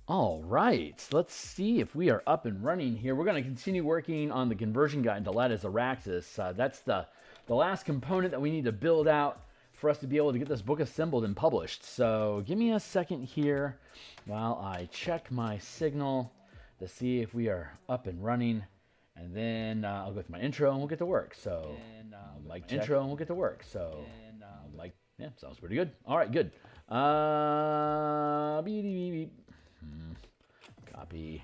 All right, let's see if we are up and running here. We're going to continue working on the conversion guide to Light of Xaryxis. That's the last component that we need to build out for us to be able to get this book assembled and published. So give me a second here while I check my signal to see if we are up and running. And then I'll go with my intro and we'll get to work. So, mic intro and we'll get to work. So, mic, yeah, sounds pretty good. All right, good. Copy.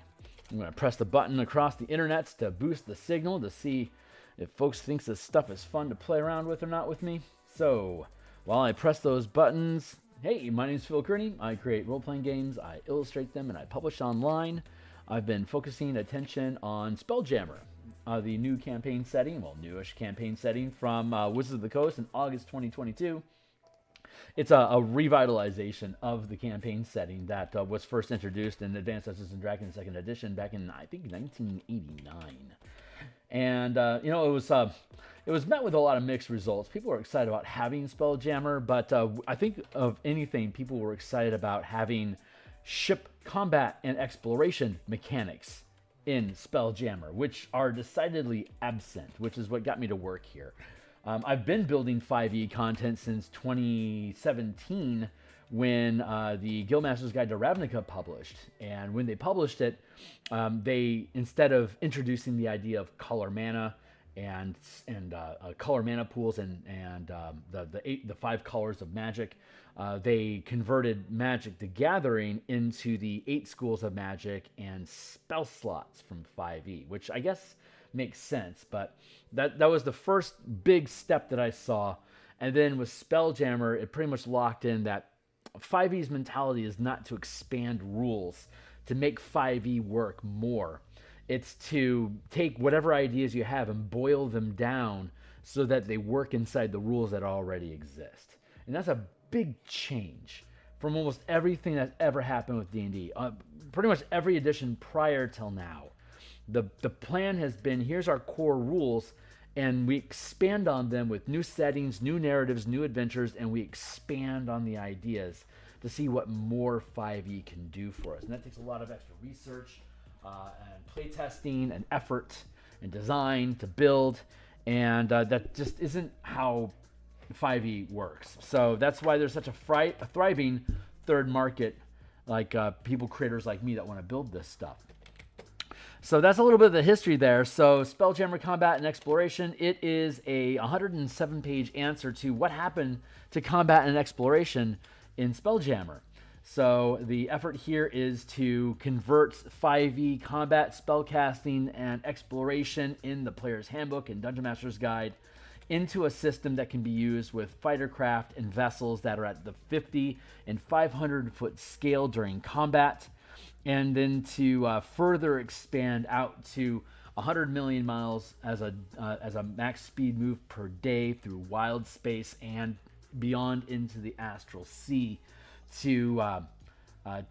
I'm going to press the button across the internets to boost the signal to see if folks think this stuff is fun to play around with or not with me. So, while I press those buttons, hey, my name is Phil Kearney. I create role-playing games, I illustrate them, and I publish online. I've been focusing attention on Spelljammer, the new campaign setting, well, newish campaign setting from Wizards of the Coast in August 2022. It's a revitalization of the campaign setting that was first introduced in Advanced Dungeons & Dragons 2nd Edition back in, I think, 1989. And, it was met with a lot of mixed results. People were excited about having Spelljammer, but I think of anything, people were excited about having ship combat and exploration mechanics in Spelljammer, which are decidedly absent, which is what got me to work here. I've been building 5e content since 2017 when the Guildmaster's Guide to Ravnica published. And when they published it, they, instead of introducing the idea of color mana and color mana pools and the 5 colors of magic, they converted Magic the Gathering into the 8 schools of magic and spell slots from 5e, which I guess makes sense, but that was the first big step that I saw. And then with Spelljammer, it pretty much locked in that 5e's mentality is not to expand rules to make 5e work more. It's to take whatever ideas you have and boil them down so that they work inside the rules that already exist. And that's a big change from almost everything that's ever happened with D&D. Pretty much every edition prior till now. The plan has been, here's our core rules, and we expand on them with new settings, new narratives, new adventures, and we expand on the ideas to see what more 5e can do for us. And that takes a lot of extra research and play testing and effort and design to build, and that just isn't how 5e works. So that's why there's such a thriving third market, like creators like me that want to build this stuff. So that's a little bit of the history there. So Spelljammer Combat and Exploration, it is a 107-page answer to what happened to combat and exploration in Spelljammer. So the effort here is to convert 5e combat, spellcasting, and exploration in the Player's Handbook and Dungeon Master's Guide into a system that can be used with fightercraft and vessels that are at the 50 and 500 foot scale during combat, and then to further expand out to 100 million miles as a max speed move per day through wild space and beyond into the astral sea, to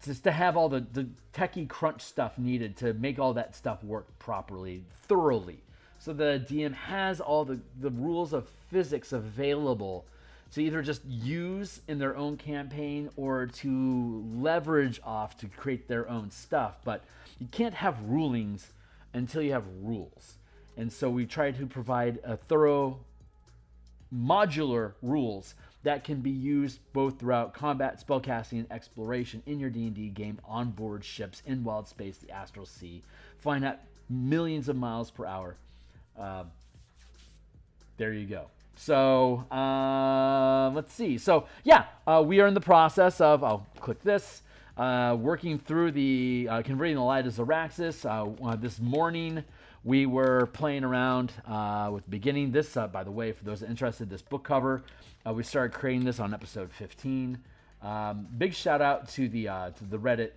just to have all the techie crunch stuff needed to make all that stuff work properly, thoroughly. So the DM has all the rules of physics available to either just use in their own campaign or to leverage off to create their own stuff. But you can't have rulings until you have rules. And so we try to provide a thorough modular rules that can be used both throughout combat, spellcasting, and exploration in your D&D game, on board ships, in wild space, the astral sea, flying at millions of miles per hour. There you go. So let's see. So yeah, we are in the process of, I'll click this, working through the converting the Light of Xaryxis. This morning we were playing around with beginning this. By the way, for those interested, this book cover, we started creating this on episode 15. Big shout out to the Reddit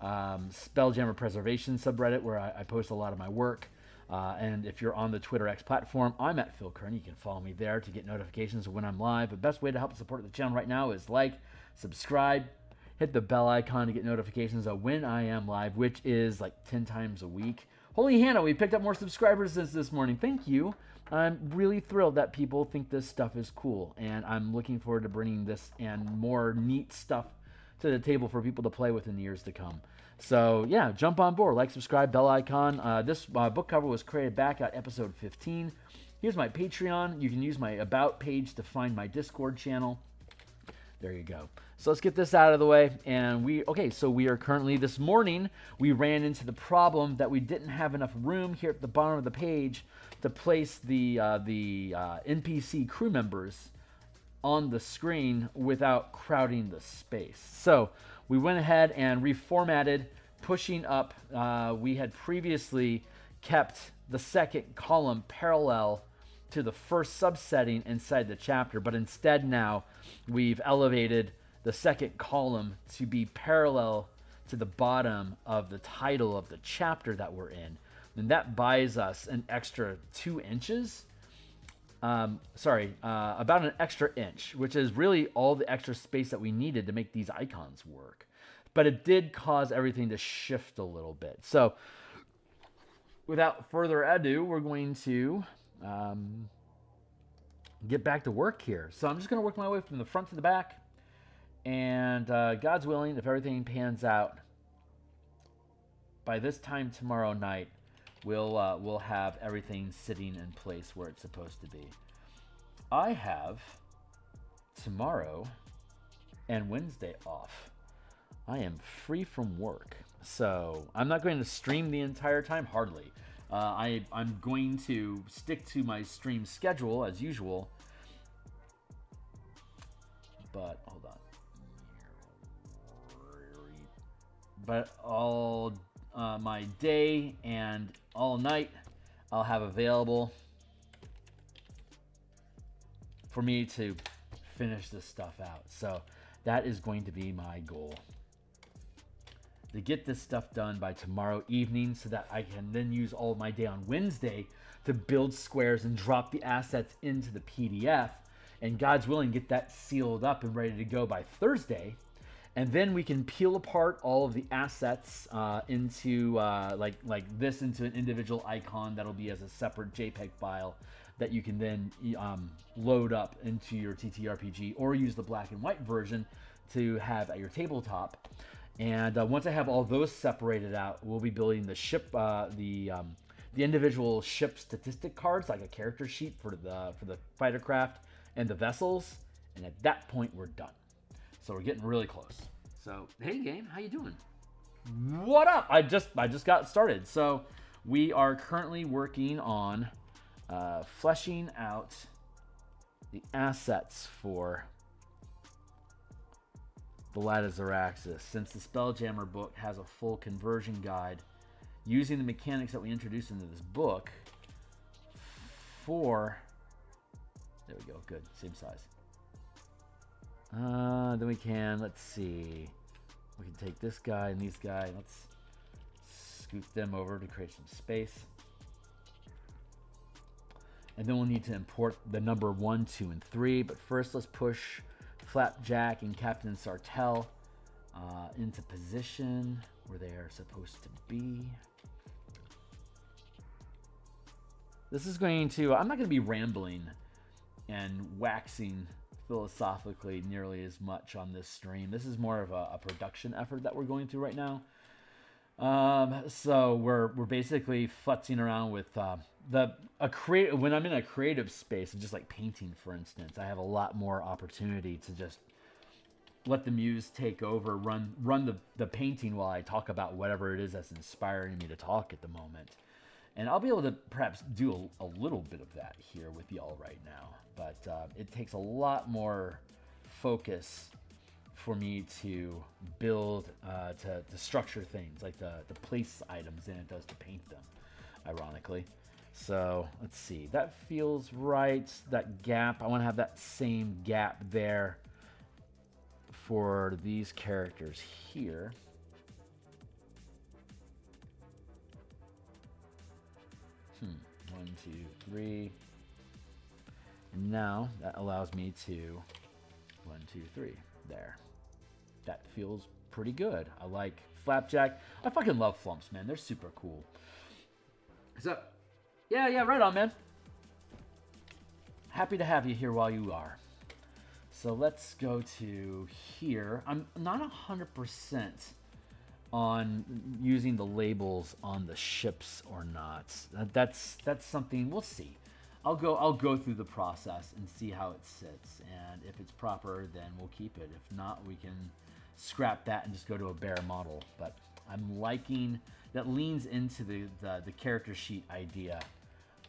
Spelljammer Preservation subreddit, where I post a lot of my work. And if you're on the Twitter X platform, I'm at Phil Kearney. You can follow me there to get notifications of when I'm live. The best way to help support the channel right now is like, subscribe, hit the bell icon to get notifications of when I am live, which is like 10 times a week. Holy Hannah, we picked up more subscribers since this morning. Thank you. I'm really thrilled that people think this stuff is cool, and I'm looking forward to bringing this and more neat stuff to the table for people to play with in the years to come. So yeah, jump on board, like, subscribe, bell icon. This book cover was created back at episode 15. Here's my Patreon. You can use my About page to find my Discord channel. There you go. So let's get this out of the way. And we are currently, this morning, we ran into the problem that we didn't have enough room here at the bottom of the page to place the NPC crew members on the screen without crowding the space. So we went ahead and reformatted, pushing up. We had previously kept the second column parallel to the first subsetting inside the chapter, but instead now we've elevated the second column to be parallel to the bottom of the title of the chapter that we're in. And that buys us an extra 2 inches. About an extra inch, which is really all the extra space that we needed to make these icons work. But it did cause everything to shift a little bit. So without further ado, we're going to get back to work here. So I'm just going to work my way from the front to the back. And God's willing, if everything pans out, by this time tomorrow night, we'll have everything sitting in place where it's supposed to be. I have tomorrow and Wednesday off. I am free from work, so I'm not going to stream the entire time, hardly. I'm going to stick to my stream schedule as usual, but hold on. But all my day and all night I'll have available for me to finish this stuff out. So that is going to be my goal, to get this stuff done by tomorrow evening so that I can then use all of my day on Wednesday to build squares and drop the assets into the PDF, and God's willing, get that sealed up and ready to go by Thursday. And then we can peel apart all of the assets into like this into an individual icon that'll be as a separate JPEG file that you can then load up into your ttrpg, or use the black and white version to have at your tabletop. And once I have all those separated out, we'll be building the ship, the individual ship statistic cards, like a character sheet for the fighter craft and the vessels. And at that point, we're done. So we're getting really close. So hey, game, how you doing? What up? I just got started. So we are currently working on fleshing out the assets for the Light of Xaryxis, since the Spelljammer book has a full conversion guide using the mechanics that we introduced into this book for, there we go, good, same size. Then we can, let's see, we can take this guy and these guys, let's scoot them over to create some space. And then we'll need to import the number 1, 2, and 3. But first, let's push Flapjack and Captain Sartell into position where they are supposed to be. This is going to, I'm not going to be rambling and waxing philosophically nearly as much on this stream. This is more of a production effort that we're going through right now. So we're basically futzing around with when I'm in a creative space of just like painting, for instance, I have a lot more opportunity to just let the muse take over, run the painting while I talk about whatever it is that's inspiring me to talk at the moment. And I'll be able to perhaps do a little bit of that here with y'all right now, but it takes a lot more focus for me to build, to structure things like the place items than it does to paint them, ironically. So let's see, that feels right. That gap, I want to have that same gap there for these characters here. One, two, three. And now that allows me to 1, 2, 3 there. That feels pretty good. I like Flapjack. I fucking love Flumps, man. They're super cool. So, yeah, right on, man. Happy to have you here while you are. So let's go to here. I'm not 100% on using the labels on the ships or not. That's something we'll see. I'll go through the process and see how it sits, and if it's proper, then we'll keep it. If not, we can scrap that and just go to a bare model. But I'm liking that, leans into the character sheet idea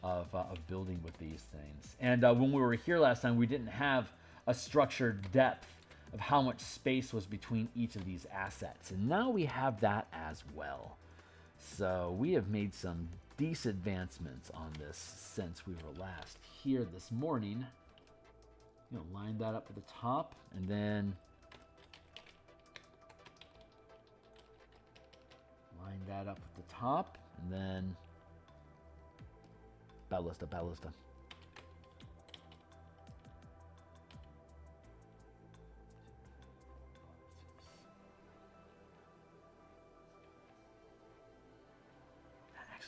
of building with these things. And when we were here last time, we didn't have a structured depth of how much space was between each of these assets, and now we have that as well. So we have made some decent advancements on this since we were last here this morning. Line that up at the top, and then line that up at the top, and then ballista.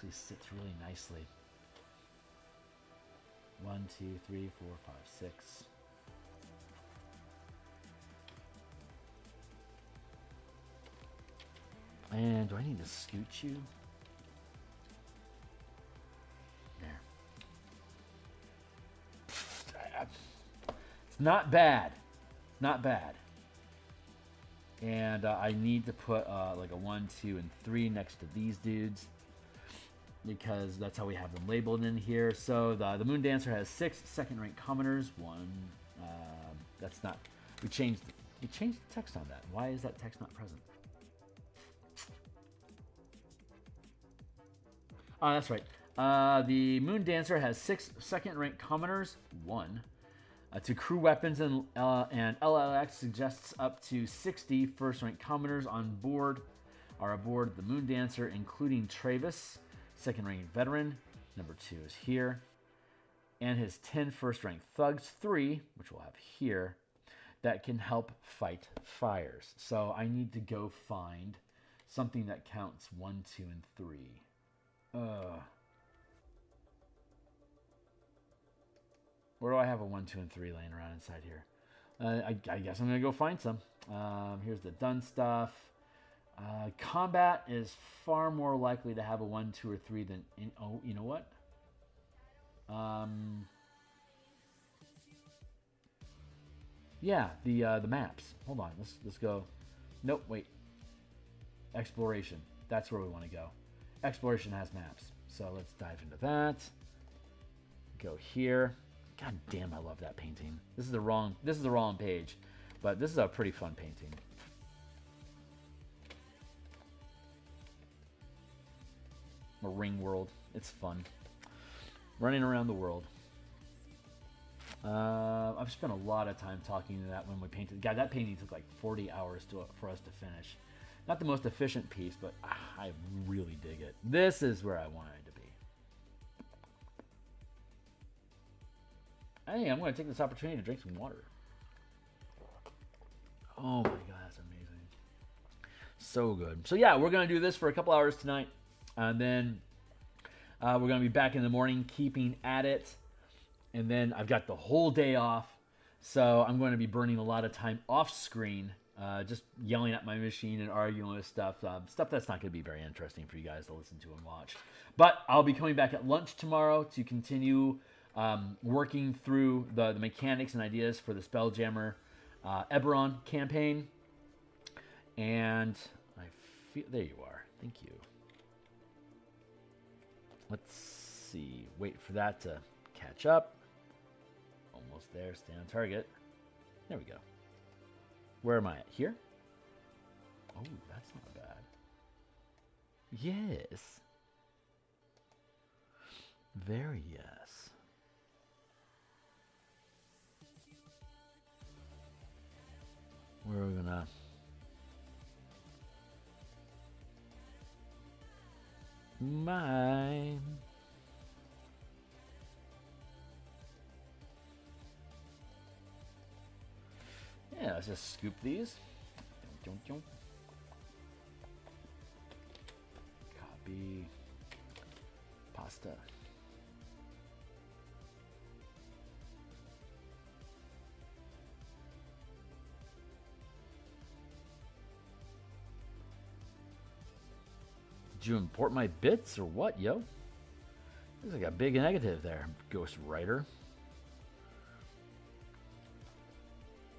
Sits really nicely. 1, 2, 3, 4, 5, 6. And do I need to scooch you? There. It's not bad. It's not bad. And I need to put like a 1, 2, and 3 next to these dudes, because that's how we have them labeled in here. So the Moon Dancer has 6 second-rank commoners. 1. That's not. We changed the text on that. Why is that text not present? Oh, that's right. The Moon Dancer has 6 second-rank commoners. 1. To crew weapons, and LLX suggests up to 60 first-rank commoners on board are aboard the Moon Dancer, including Travis, second-rank veteran. Number 2 is here. And his 10 first-rank thugs, 3, which we'll have here, that can help fight fires. So I need to go find something that counts 1, 2, and 3. Where do I have a 1, 2, and 3 laying around inside here? I guess I'm going to go find some. Here's the done stuff. Combat is far more likely to have a 1, 2, or 3 than... oh, you know what? Yeah, the maps. Hold on. Let's go. Nope, wait. Exploration. That's where we want to go. Exploration has maps. So let's dive into that. Go here. God damn, I love that painting. This is the wrong page, but this is a pretty fun painting. A ring world. It's fun. Running around the world. I've spent a lot of time talking to that when we painted. God, that painting took like 40 hours for us to finish. Not the most efficient piece, but I really dig it. This is where I wanted it to be. Hey, I'm going to take this opportunity to drink some water. Oh my god, that's amazing. So good. So yeah, we're going to do this for a couple hours tonight. And then we're going to be back in the morning keeping at it. And then I've got the whole day off. So I'm going to be burning a lot of time off screen. Just yelling at my machine and arguing with stuff. Stuff that's not going to be very interesting for you guys to listen to and watch. But I'll be coming back at lunch tomorrow to continue working through the mechanics and ideas for the Spelljammer Eberron campaign. And I feel... There you are. Thank you. Let's see. Wait for that to catch up. Almost there. Stay on target. There we go. Where am I at? Here? Oh, that's not bad. Yes. Very yes. We're gonna... Mine. Yeah, let's just scoop these. Copy. Pasta. Did you import my bits or what, yo? Looks like a big negative there, Ghost Writer.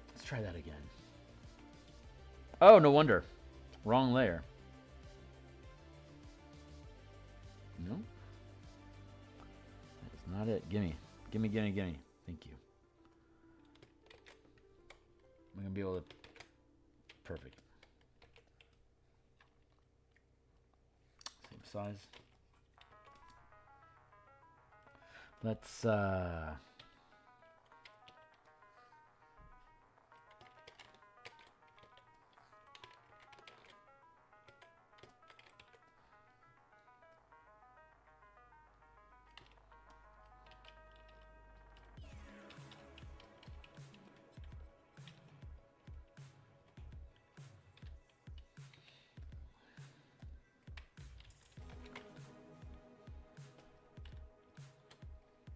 Let's try that again. Oh, no wonder. Wrong layer. No. That's not it. Gimme. Gimme, gimme, gimme. Thank you. I'm going to be able to... Perfect. Same size. Let's, there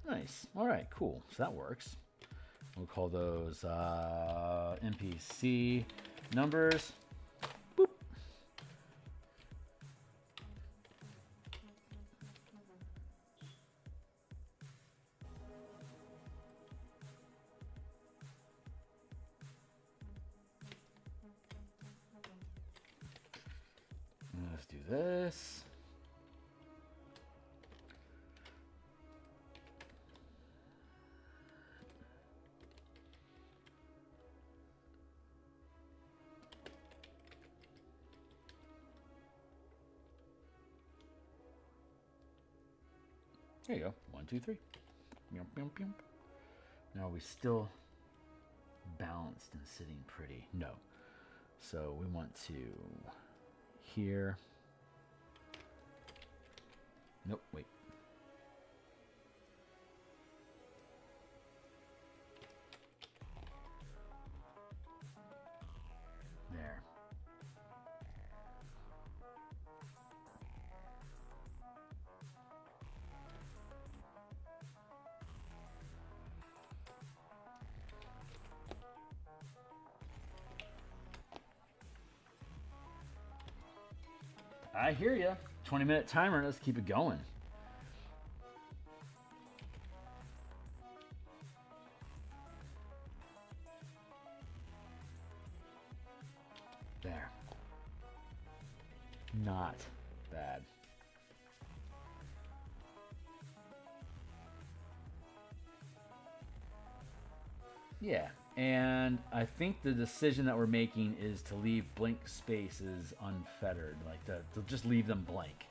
Nice. All right, cool. So that works. We'll call those NPC numbers. Boop. Let's do this. There you go. 1, 2, 3. Now are we still balanced and sitting pretty? No. So we want to here. Nope, wait. There. I hear you. 20-minute timer. Let's keep it going. There. Not bad. Yeah. And I think the decision that we're making is to leave blank spaces unfettered, like to just leave them blank,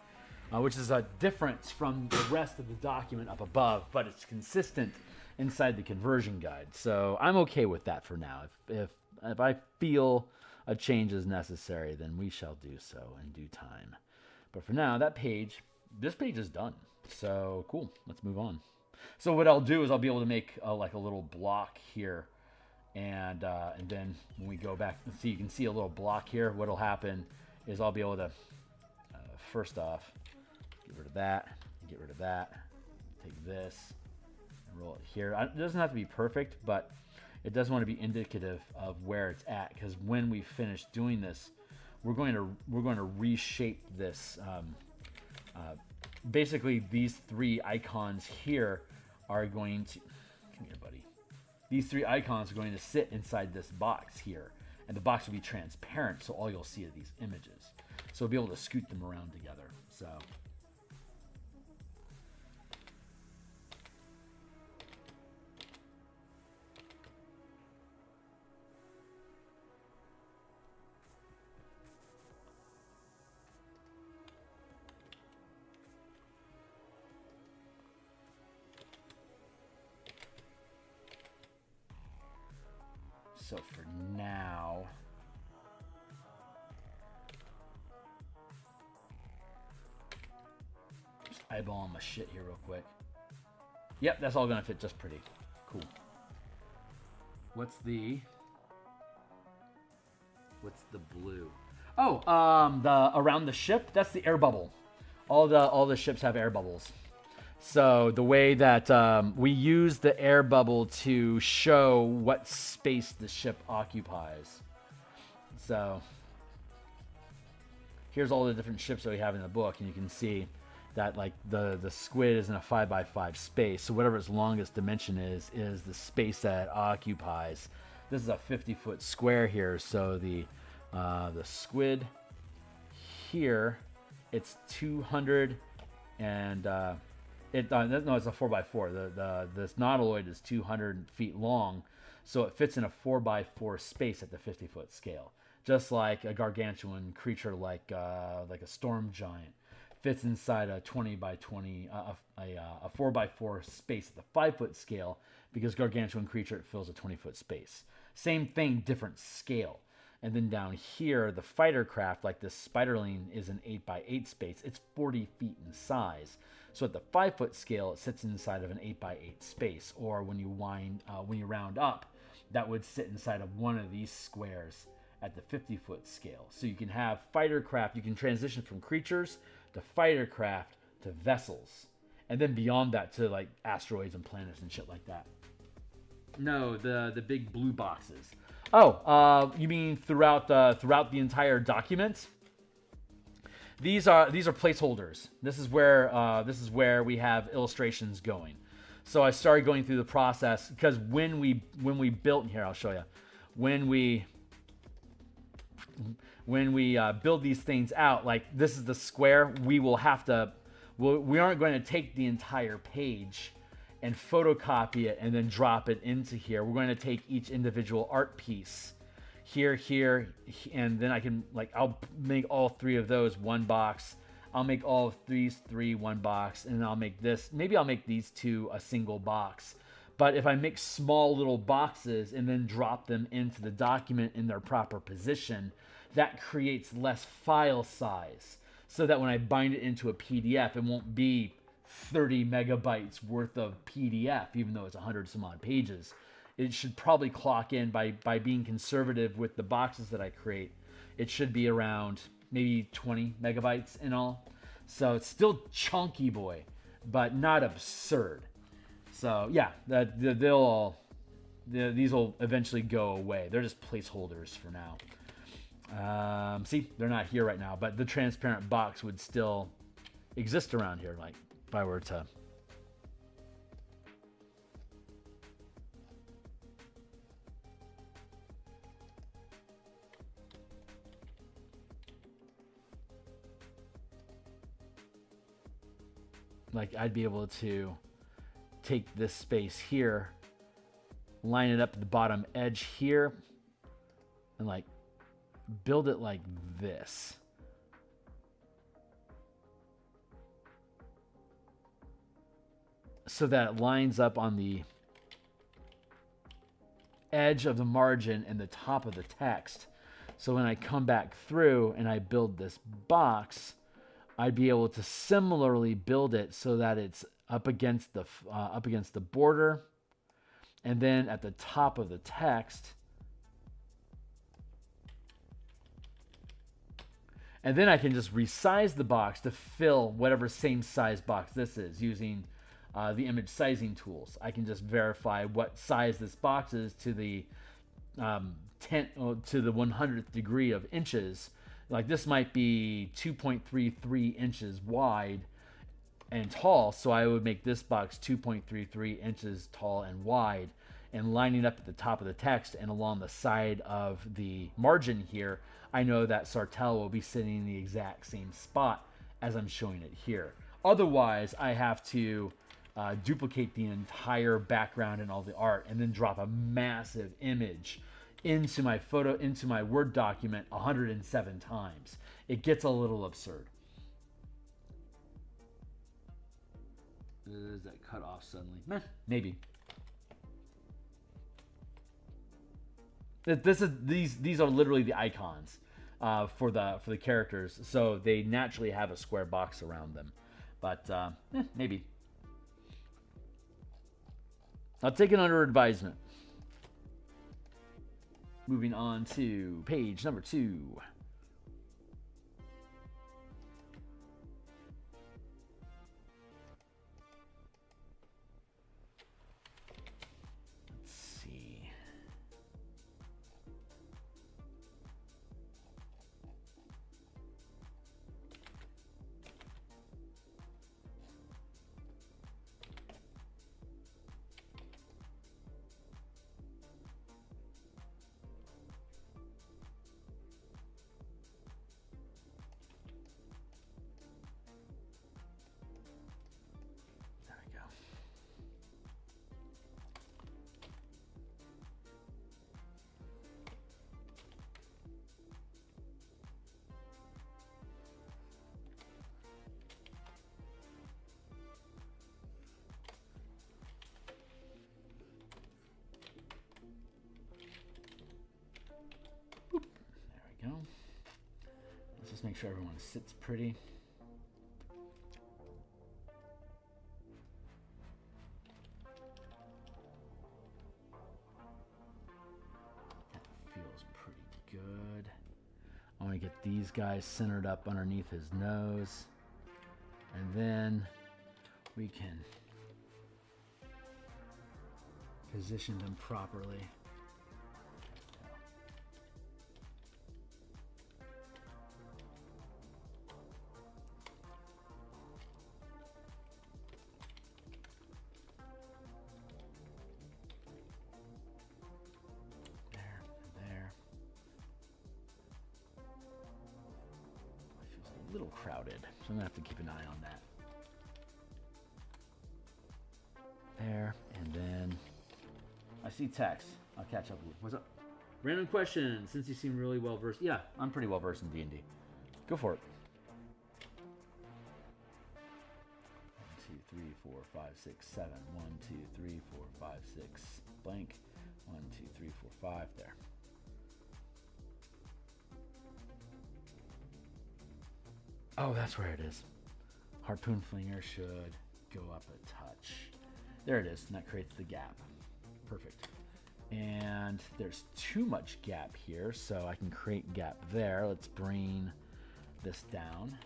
which is a difference from the rest of the document up above, but it's consistent inside the conversion guide. So I'm okay with that for now. If I feel a change is necessary, then we shall do so in due time. But for now, this page is done. So cool, let's move on. So what I'll do is I'll be able to make like a little block here. And then when we go back, so you can see a little block here. What'll happen is I'll be able to, first off, get rid of that, take this, and roll it here. It doesn't have to be perfect, but it does want to be indicative of where it's at. Because when we finish doing this, we're going to reshape this. Basically, these 3 icons here are going to. Come here, buddy. These 3 icons are going to sit inside this box here, and the box will be transparent, so all you'll see are these images. So we'll be able to scoot them around together. So So for now, just eyeballing my shit here real quick. Yep, that's all gonna fit just pretty. Cool. What's the blue? Oh, the around the ship, that's the air bubble. All the ships have air bubbles. So the way that we use the air bubble to show what space the ship occupies. So here's all the different ships that we have in the book, and you can see that like the squid is in a 5x5 space. So whatever its longest dimension is the space that it occupies. This is a 50-foot square here, so the squid here, it's 200 and no, it's a 4x4. This nautiloid is 200 feet long, so it fits in a 4x4 space at the 50-foot scale, just like a gargantuan creature like a storm giant fits inside a 20x20 a 4x4 space at the 5-foot scale, because gargantuan creature, it fills a 20-foot space. Same thing, different scale. And then down here, the fighter craft, like this Spiderling, is an 8x8 space. It's 40 feet in size. So at the 5-foot scale, it sits inside of an 8x8 space. Or when you round up, that would sit inside of one of these squares at the 50-foot scale. So you can have fighter craft. You can transition from creatures to fighter craft to vessels, and then beyond that to like asteroids and planets and shit like that. No, the big blue boxes. Oh, you mean throughout the entire document? These are placeholders. This is where we have illustrations going. So I started going through the process because when we built here, I'll show you. When we build these things out, like this is the square, we aren't going to take the entire page and photocopy it and then drop it into here. We're going to take each individual art piece here, and then I'll make all three of those one box. I'll make all of these three one box, and I'll make this, maybe I'll make these two a single box. But if I make small little boxes and then drop them into the document in their proper position, that creates less file size, so that when I bind it into a PDF, it won't be 30 megabytes worth of PDF, even though it's 100 some odd pages. It should probably clock in by being conservative with the boxes that I create. It should be around maybe 20 megabytes in all. So it's still chunky boy, but not absurd. So yeah, these will eventually go away. They're just placeholders for now. See, they're not here right now, but the transparent box would still exist around here, like if I were to. Like I'd be able to take this space here, line it up at the bottom edge here, and like build it like this. So that it lines up on the edge of the margin and the top of the text. So when I come back through and I build this box, I'd be able to similarly build it so that it's up against the border, and then at the top of the text. And then I can just resize the box to fill whatever same size box this is using the image sizing tools. I can just verify what size this box is to the 100th degree of inches. Like this might be 2.33 inches wide and tall, so I would make this box 2.33 inches tall and wide, and lining up at the top of the text and along the side of the margin here, I know that Sartell will be sitting in the exact same spot as I'm showing it here. Otherwise, I have to duplicate the entire background and all the art, and then drop a massive image into my Word document 107 times. It gets a little absurd. Is that cut off suddenly? Meh, maybe. These are literally the icons for the characters, so they naturally have a square box around them. But maybe. I'll take it under advisement. Moving on to page number 2. Let's see. Just make sure everyone sits pretty. That feels pretty good. I want to get these guys centered up underneath his nose. And then we can position them properly. Little crowded, so I'm gonna have to keep an eye on that. There, and then I see text. I'll catch up with you. What's up? Random question. Since you seem really well versed, yeah, I'm pretty well versed in D&D. Go for it. 1, 2, 3, 4, 5, 6, 7. 1, 2, 3, 4, 5, 6. Blank. 1, 2, 3, 4, 5. There. Oh, that's where it is. Harpoon Flinger should go up a touch. There it is, and that creates the gap. Perfect. And there's too much gap here, so I can create gap there. Let's bring this down.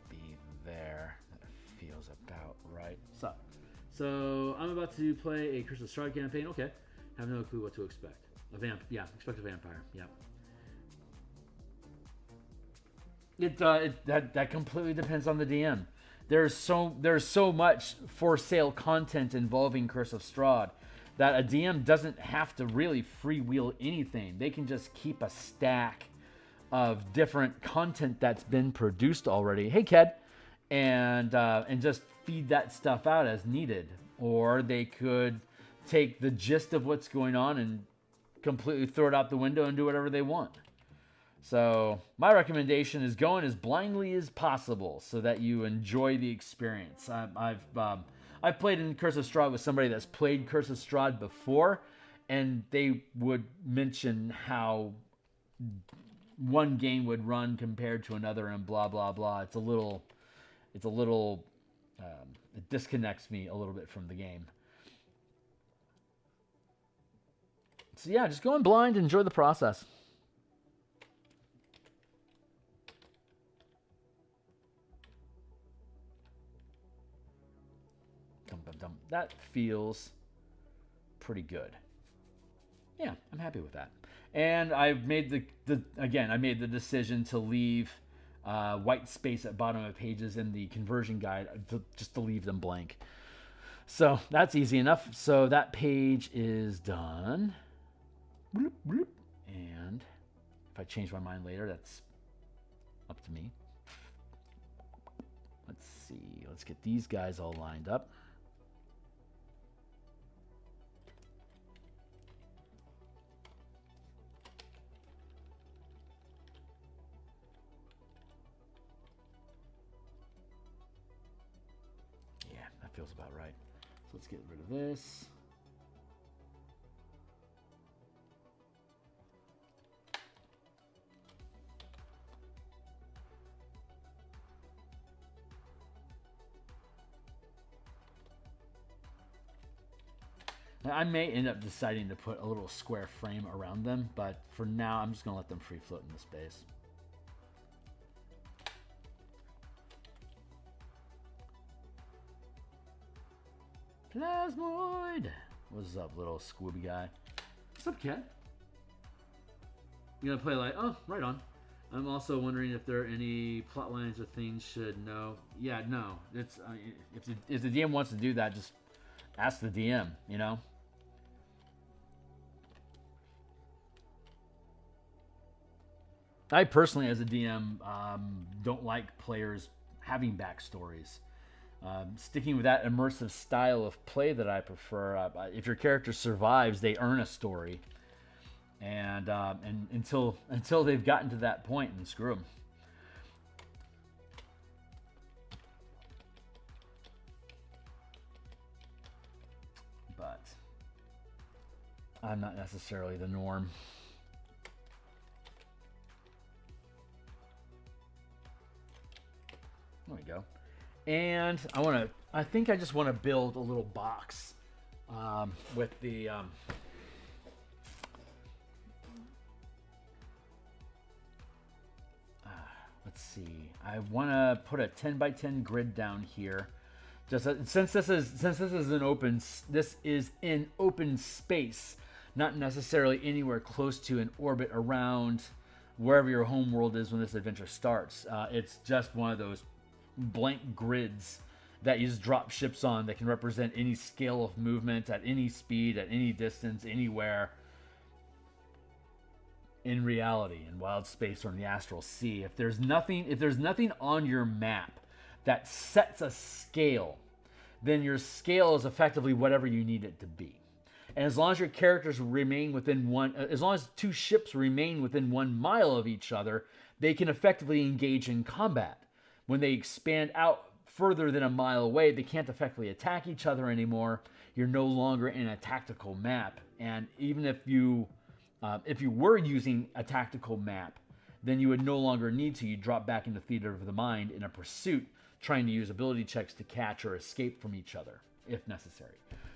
To be there, that feels about right. So I'm about to play a Curse of Strahd campaign. Okay, have no clue what to expect. A vamp, yeah, expect a vampire. Yeah. That completely depends on the DM. There's so much for sale content involving Curse of Strahd that a DM doesn't have to really freewheel anything. They can just keep a stack of different content that's been produced already. Hey, Ked, and just feed that stuff out as needed. Or they could take the gist of what's going on and completely throw it out the window and do whatever they want. So my recommendation is going as blindly as possible so that you enjoy the experience. I've played in Curse of Strahd with somebody that's played Curse of Strahd before, and they would mention how one game would run compared to another and blah blah blah. It's a little it disconnects me a little bit from the game. So yeah, just go in blind, enjoy the process. That feels pretty good. Yeah, I'm happy with that. And I've made I made the decision to leave white space at bottom of pages in the conversion guide just to leave them blank. So that's easy enough. So that page is done. Bloop, bloop. And if I change my mind later, that's up to me. Let's see. Let's get these guys all lined up. Feels about right. So let's get rid of this. Now, I may end up deciding to put a little square frame around them, but for now I'm just going to let them free float in the space. Plasmoid! What's up, little squibby guy? What's up, cat? You gonna play like, oh, right on. I'm also wondering if there are any plot lines or things should know. Yeah, no. It's if the DM wants to do that, just ask the DM, you know? I personally, as a DM, don't like players having backstories. Sticking with that immersive style of play that I prefer. If your character survives, they earn a story, and until they've gotten to that point, and screw them. I'm not necessarily the norm. There we go. And I think I just want to build a little box with the let's see. I want to put a 10 by 10 grid down here. Just since this is in open space, not necessarily anywhere close to an orbit around wherever your home world is when this adventure starts. It's just one of those blank grids that you just drop ships on that can represent any scale of movement at any speed, at any distance, anywhere in reality, in wild space or in the astral sea. If there's nothing on your map that sets a scale, then your scale is effectively whatever you need it to be. And as long as your characters remain within as long as two ships remain within 1 mile of each other, they can effectively engage in combat. When they expand out further than a mile away, they can't effectively attack each other anymore. You're no longer in a tactical map. And even if you were using a tactical map, then you would no longer need to. You drop back into theater of the mind in a pursuit, trying to use ability checks to catch or escape from each other, if necessary.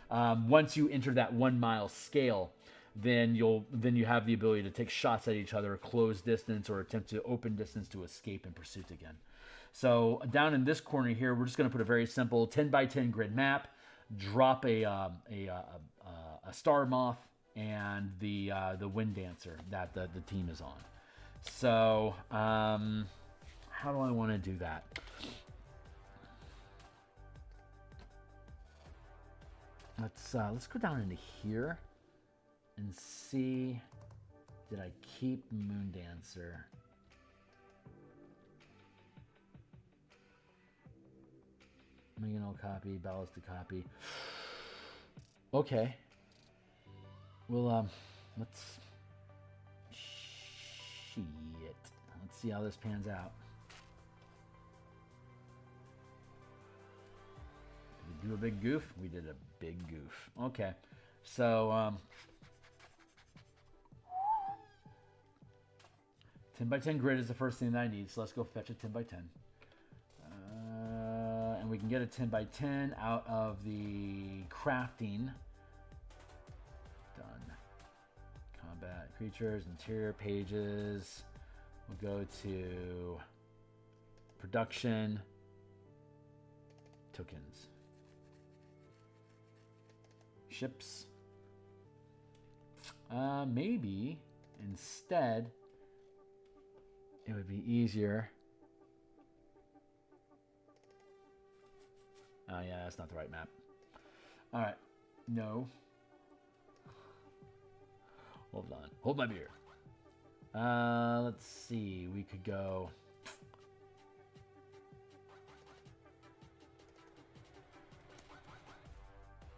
Once you enter that 1 mile scale, then you have the ability to take shots at each other, close distance, or attempt to open distance to escape in pursuit again. So down in this corner here, we're just going to put a very simple 10 by 10 grid map, drop a star moth, and the wind dancer that the team is on. So how do I want to do that? Let's go down into here and see. Did I keep Moon Dancer? Original copy, ballistic copy. Okay. Well, let's see how this pans out. Did we do a big goof? We did a big goof. Okay. So, 10 by 10 grid is the first thing that I need, so let's go fetch a 10 by 10. And we can get a 10 by 10 out of the crafting. Done. Combat creatures, interior pages. We'll go to production, tokens, ships. Maybe instead it would be easier. Oh yeah, that's not the right map. All right, no. Hold on, hold my beer. Let's see. We could go.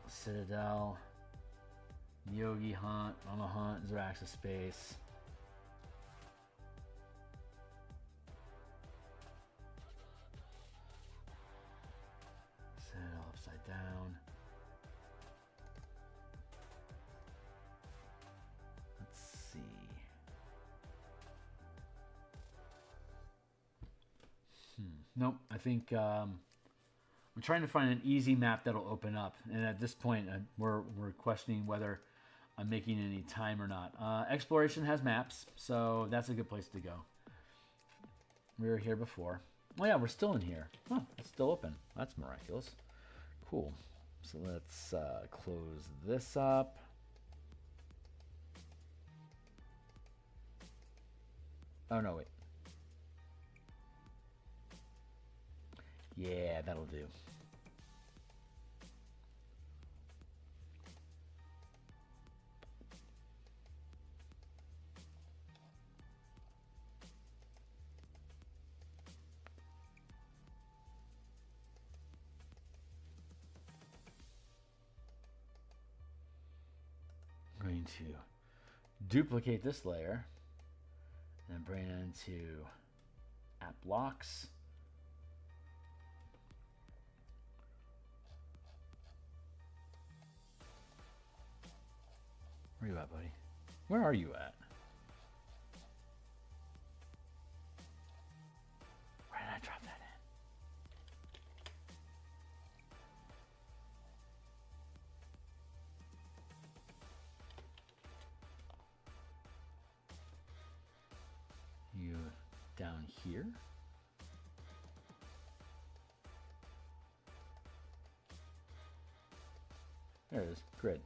Citadel, Yogi Hunt, Mama Hunt, Xaryxis Space. Citadel upside down. Let's see. Nope. I think we're trying to find an easy map that'll open up, and at this point, we're questioning whether I'm making any time or not. Exploration has maps, so that's a good place to go. We were here before. Oh yeah, we're still in here. Huh, it's still open. That's miraculous. Cool. So let's close this up. Oh no, wait. Yeah, that'll do. I'm going to duplicate this layer and bring it into app locks. Where are you at, buddy? Where are you at? Where did I drop that in? You down here? There it is. Grid.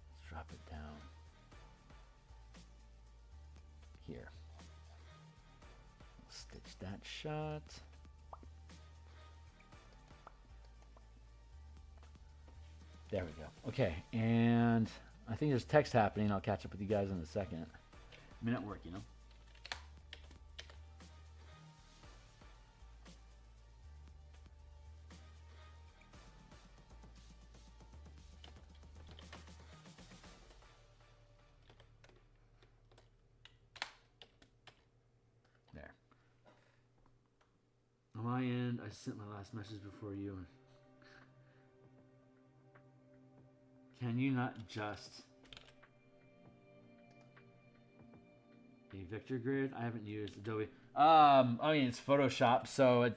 Let's drop it down here. Stitch that shot. There we go. Okay, and I think there's text happening. I'll catch up with you guys in a second. Minute work, you know. On my end, I sent my last message before you. Can you not just a vector grid? I haven't used Adobe. I mean, it's Photoshop, so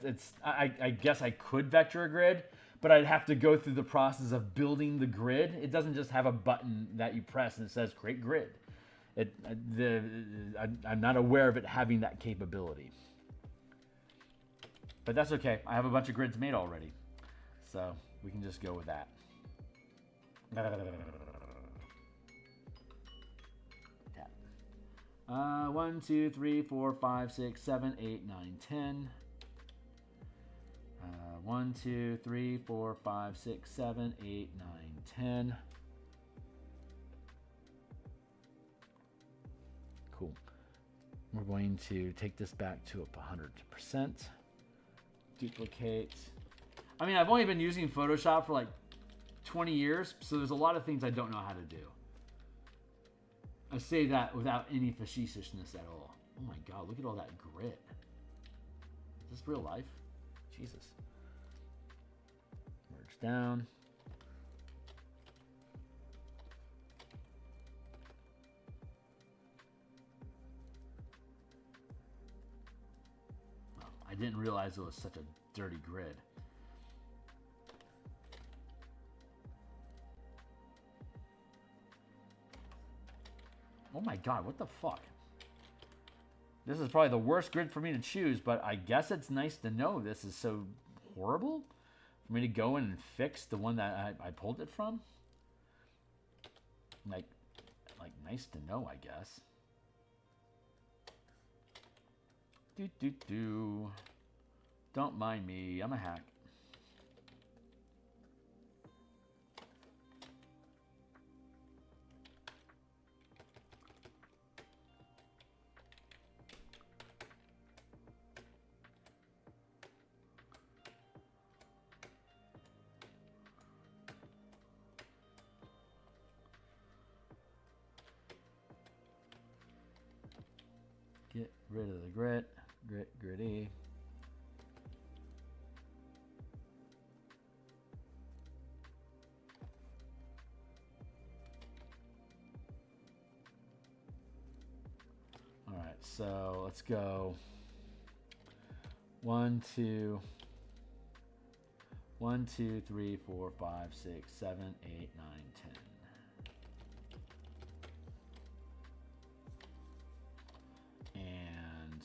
I guess I could vector a grid, but I'd have to go through the process of building the grid. It doesn't just have a button that you press and it says create grid. I'm not aware of it having that capability. But that's okay. I have a bunch of grids made already. So we can just go with that. Tap. 1, 2, 3, 4, 5, 6, 7, 8, 9, 10. 1, 2, 3, 4, 5, 6, 7, 8, 9, 10. Cool. We're going to take this back to up 100%. Duplicate. I mean, I've only been using Photoshop for like 20 years, so there's a lot of things I don't know how to do. I say that without any facetiousness at all. Oh my god, look at all that grit. Is this real life? Jesus. Merge down. I didn't realize it was such a dirty grid. Oh my god, what the fuck? This is probably the worst grid for me to choose, but I guess it's nice to know this is so horrible for me to go in and fix the one that I pulled it from. Like nice to know, I guess. Don't mind me, I'm a hack. Get rid of the gritty. All right, so let's go 1, 2, 3, 4, 5, 6, 7, 8, 9, 10. And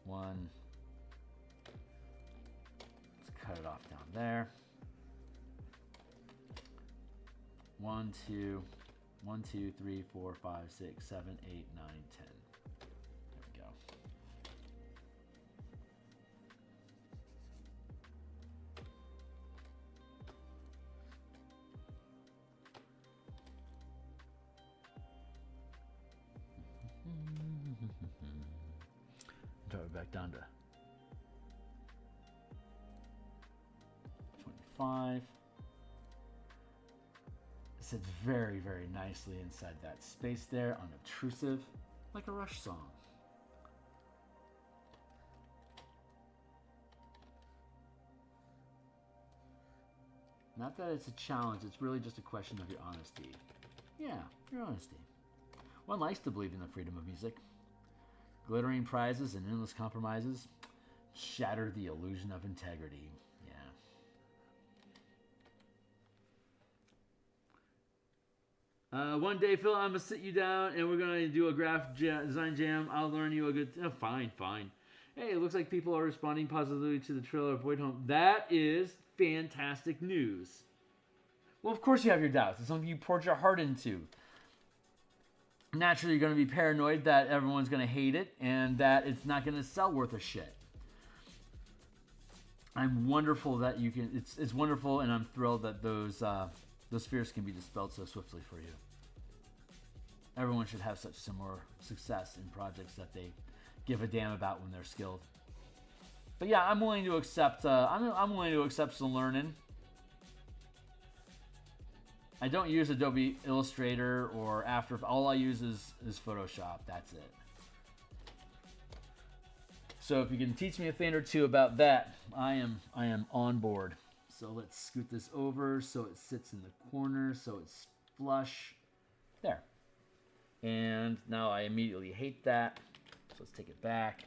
1. Let's cut it off down there. 1, 2, 3, 4, 5, 6, 7, 8, 9, 10. There we go. Drop it back down to 25. Sits very, very nicely inside that space there, unobtrusive, like a Rush song. Not that it's a challenge, it's really just a question of your honesty. Yeah, your honesty. One likes to believe in the freedom of music. Glittering prizes and endless compromises shatter the illusion of integrity. Yeah. One day, Phil, I'm going to sit you down and we're going to do a design jam. I'll learn you a good... Oh, fine. Hey, it looks like people are responding positively to the trailer of Void Home. That is fantastic news. Well, of course you have your doubts. It's something you poured your heart into. Naturally, you're going to be paranoid that everyone's going to hate it and that it's not going to sell worth a shit. I'm wonderful that you can... It's wonderful, and I'm thrilled that those fears can be dispelled so swiftly for you. Everyone should have such similar success in projects that they give a damn about when they're skilled. But yeah, I'm willing to accept. I'm willing to accept some learning. I don't use Adobe Illustrator or After. All I use is Photoshop. That's it. So if you can teach me a thing or two about that, I am on board. So let's scoot this over so it sits in the corner, so it's flush. There. And now I immediately hate that. So let's take it back.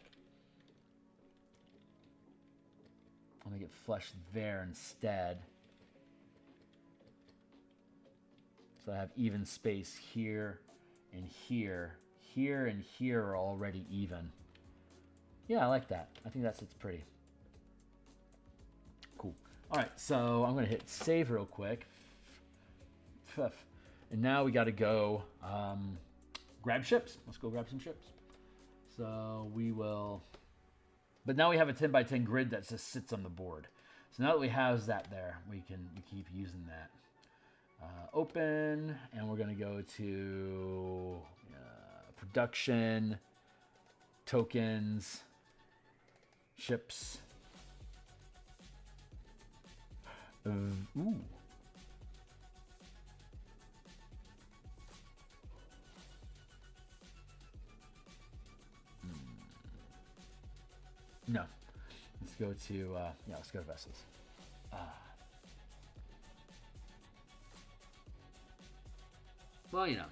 I'll make it flush there instead. So I have even space here and here. Here and here are already even. Yeah, I like that. I think that sits pretty. Cool. All right, so I'm going to hit save real quick. And now we got to go grab ships. Let's go grab some ships. So we will... But now we have a 10 by 10 grid that just sits on the board. So now that we have that there, we keep using that. Open, and we're going to go to production, tokens, ships. Ooh. No. Let's go to, let's go to vessels. Well, you know.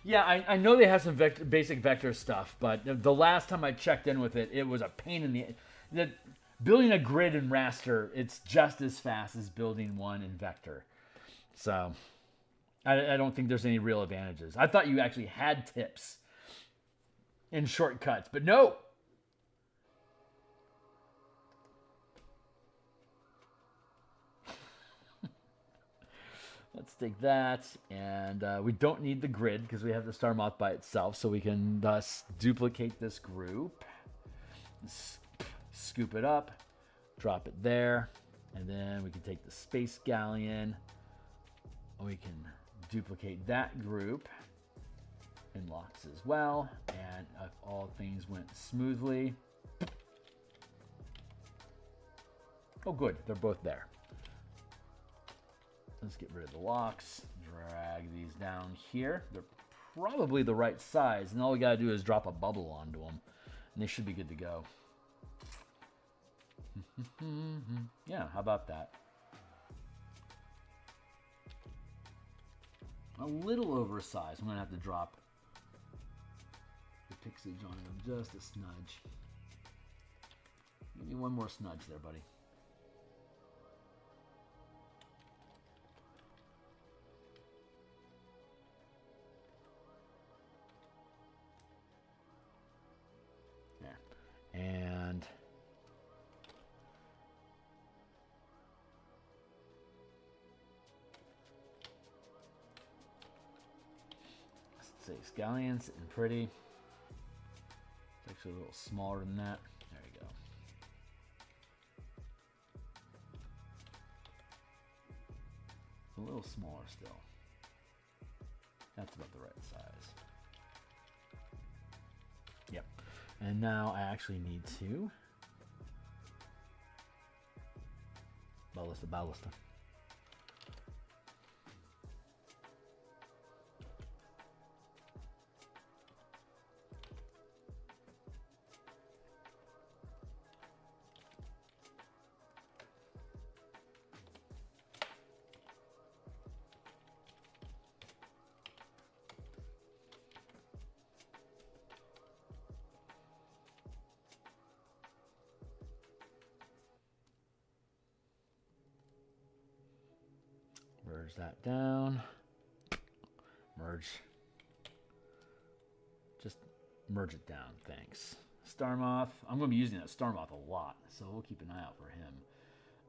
Yeah, I know they have some basic vector stuff, but the last time I checked in with it, it was a pain in the... Building a grid in raster, it's just as fast as building one in vector. So, I don't think there's any real advantages. I thought you actually had tips and shortcuts, but no! Let's take that, and we don't need the grid because we have the star moth by itself, so we can thus duplicate this group, scoop it up, drop it there, and then we can take the space galleon, and we can duplicate that group in locks as well, and if all things went smoothly, oh good, they're both there. Let's get rid of the locks, drag these down here. They're probably the right size, and all we gotta do is drop a bubble onto them, and they should be good to go. Yeah, how about that? A little oversized. I'm gonna have to drop the pixage on them just a smudge. Give me one more smudge there, buddy. And let's say scallions and pretty. It's actually a little smaller than that. There you go. It's a little smaller still. That's about the right size. Yep. And now I actually need to ballista. merge that down. Merge. Just merge it down. Thanks. Starmoth. I'm going to be using that Starmoth a lot, so we'll keep an eye out for him.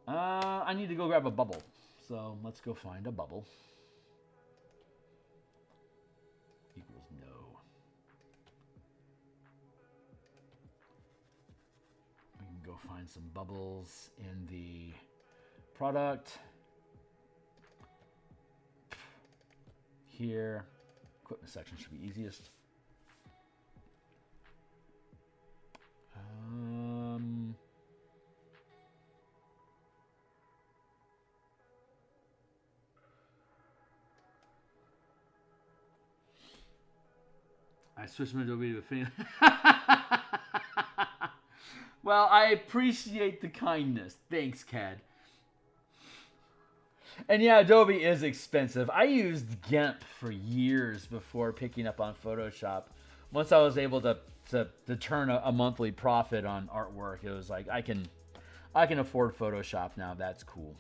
I need to go grab a bubble, so let's go find a bubble. Equals no. We can go find some bubbles in the product. Here. Equipment section should be easiest. I switched from Adobe to Affinity. Well, I appreciate the kindness. Thanks, Cad. And yeah, Adobe is expensive. I used GIMP for years before picking up on Photoshop. Once I was able to turn a monthly profit on artwork, it was like I can afford Photoshop now. That's cool.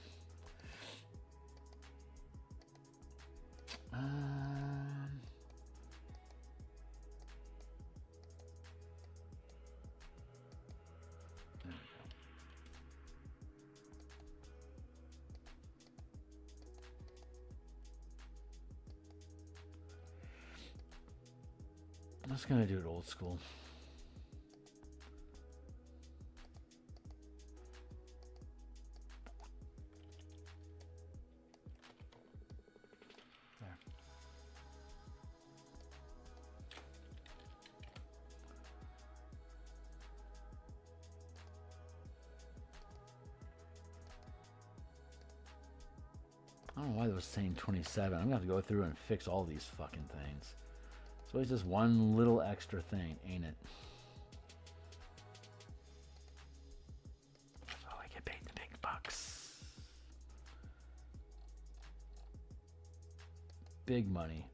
I'm just gonna do it old school. There. I don't know why that was saying 27. I'm gonna have to go through and fix all these fucking things. So it's just one little extra thing, ain't it? Oh, I get paid the big bucks. Big money.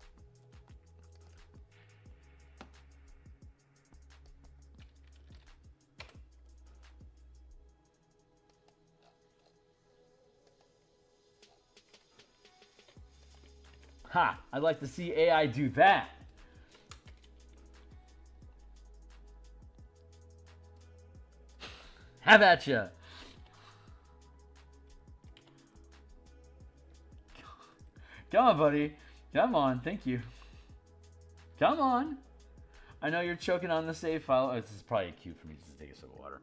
Ha! I'd like to see AI do that. Have at ya. Come on, buddy. Come on. Thank you. Come on. I know you're choking on the save file. Oh, this is probably cute for me just to take a sip of water.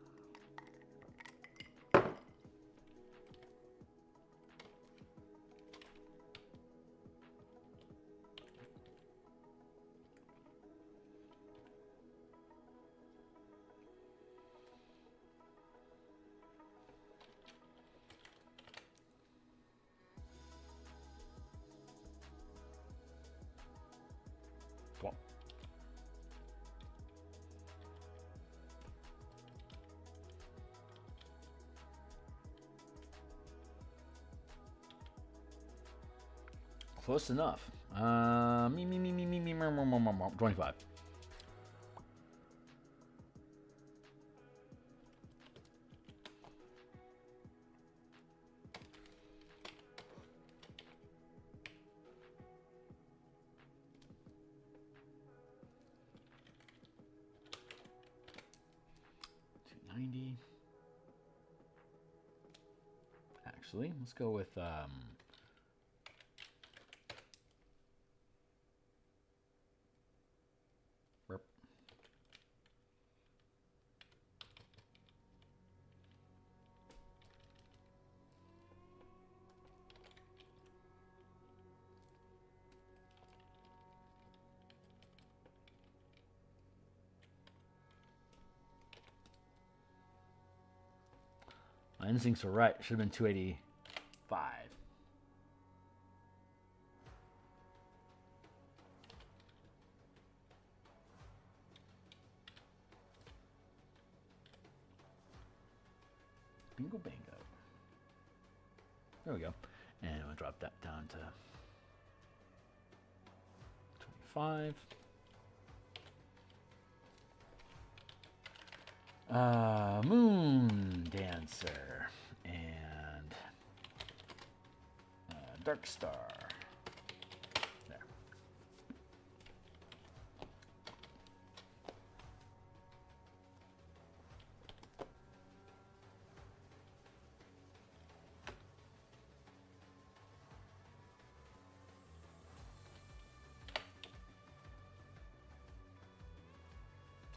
Close enough. 25. $290. Actually, let's go with my instincts were right. Should have been 285. Bingo bango. There we go. And we'll drop that down to 25. Moon Dancer and Dark Star. There.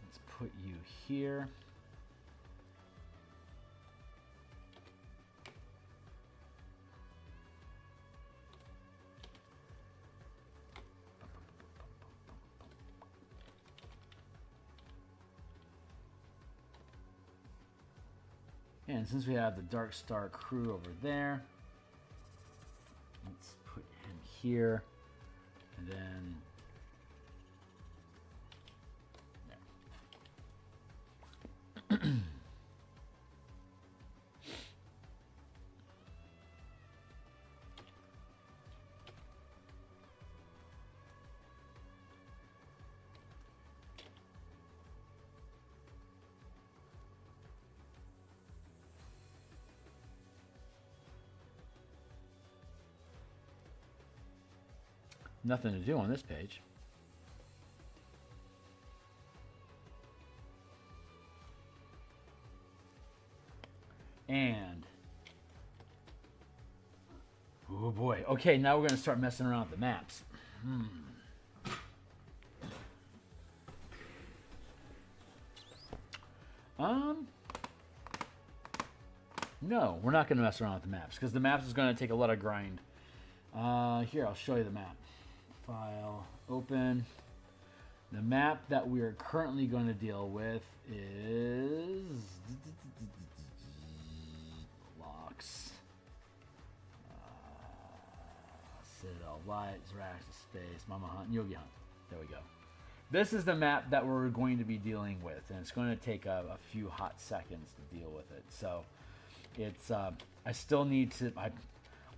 Let's put you here. And since we have the Dark Star crew over there, let's put him here, and then there. Nothing to do on this page. And oh boy. Okay, now we're going to start messing around with the maps. No, we're not going to mess around with the maps because the maps is going to take a lot of grind. Here, I'll show you the map. File, open. The map that we are currently going to deal with is Warlocks. Citadel, Light, Xaryxis, Space, Mama Hunt, Yogi Hunt. There we go. This is the map that we're going to be dealing with, and it's going to take a few hot seconds to deal with it. So, it's I still need to.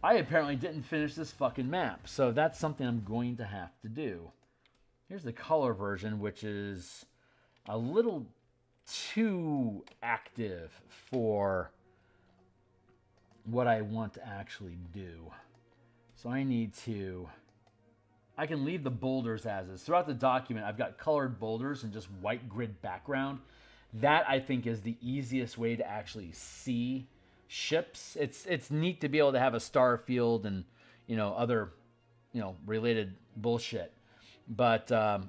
I apparently didn't finish this fucking map, so that's something I'm going to have to do. Here's the color version, which is a little too active for what I want to actually do. So I need to... I can leave the boulders as is. Throughout the document, I've got colored boulders and just white grid background. That, I think, is the easiest way to actually see ships. It's neat to be able to have a star field and, you know, other, you know, related bullshit. But I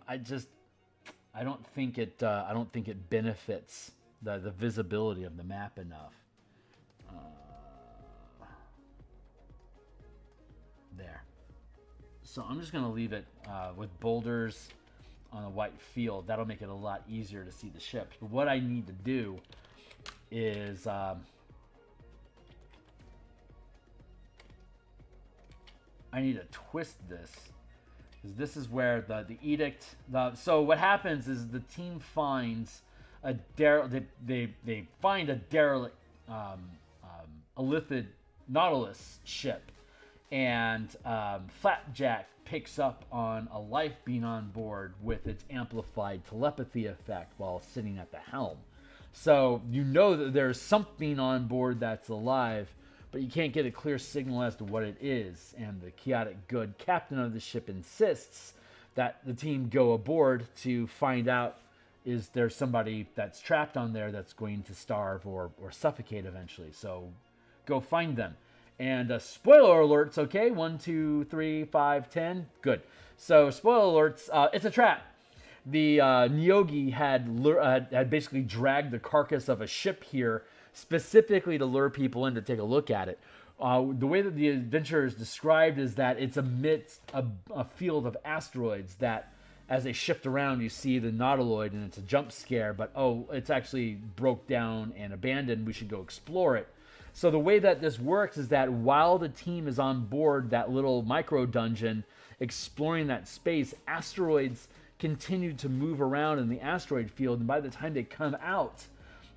don't think it benefits the visibility of the map enough. There. So I'm just going to leave it with boulders on a white field. That'll make it a lot easier to see the ships. But what I need to do is I need to twist this, because this is where the edict. So what happens is the team finds a they find a derelict Illithid Nautilus ship, and Flapjack picks up on a life being on board with its amplified telepathy effect while sitting at the helm. So you know that there's something on board that's alive, but you can't get a clear signal as to what it is. And the chaotic good captain of the ship insists that the team go aboard to find out, is there somebody that's trapped on there that's going to starve or suffocate eventually. So go find them. And spoiler alerts, okay? 1, 2, 3, 5, 10. Good. So spoiler alerts, it's a trap. The Nyogi had basically dragged the carcass of a ship here specifically to lure people in to take a look at it. The way that the adventure is described is that it's amidst a field of asteroids that, as they shift around, you see the Nautiloid, and it's a jump scare, but it's actually broke down and abandoned. We should go explore it. So the way that this works is that while the team is on board that little micro dungeon exploring that space, asteroids continue to move around in the asteroid field, and by the time they come out,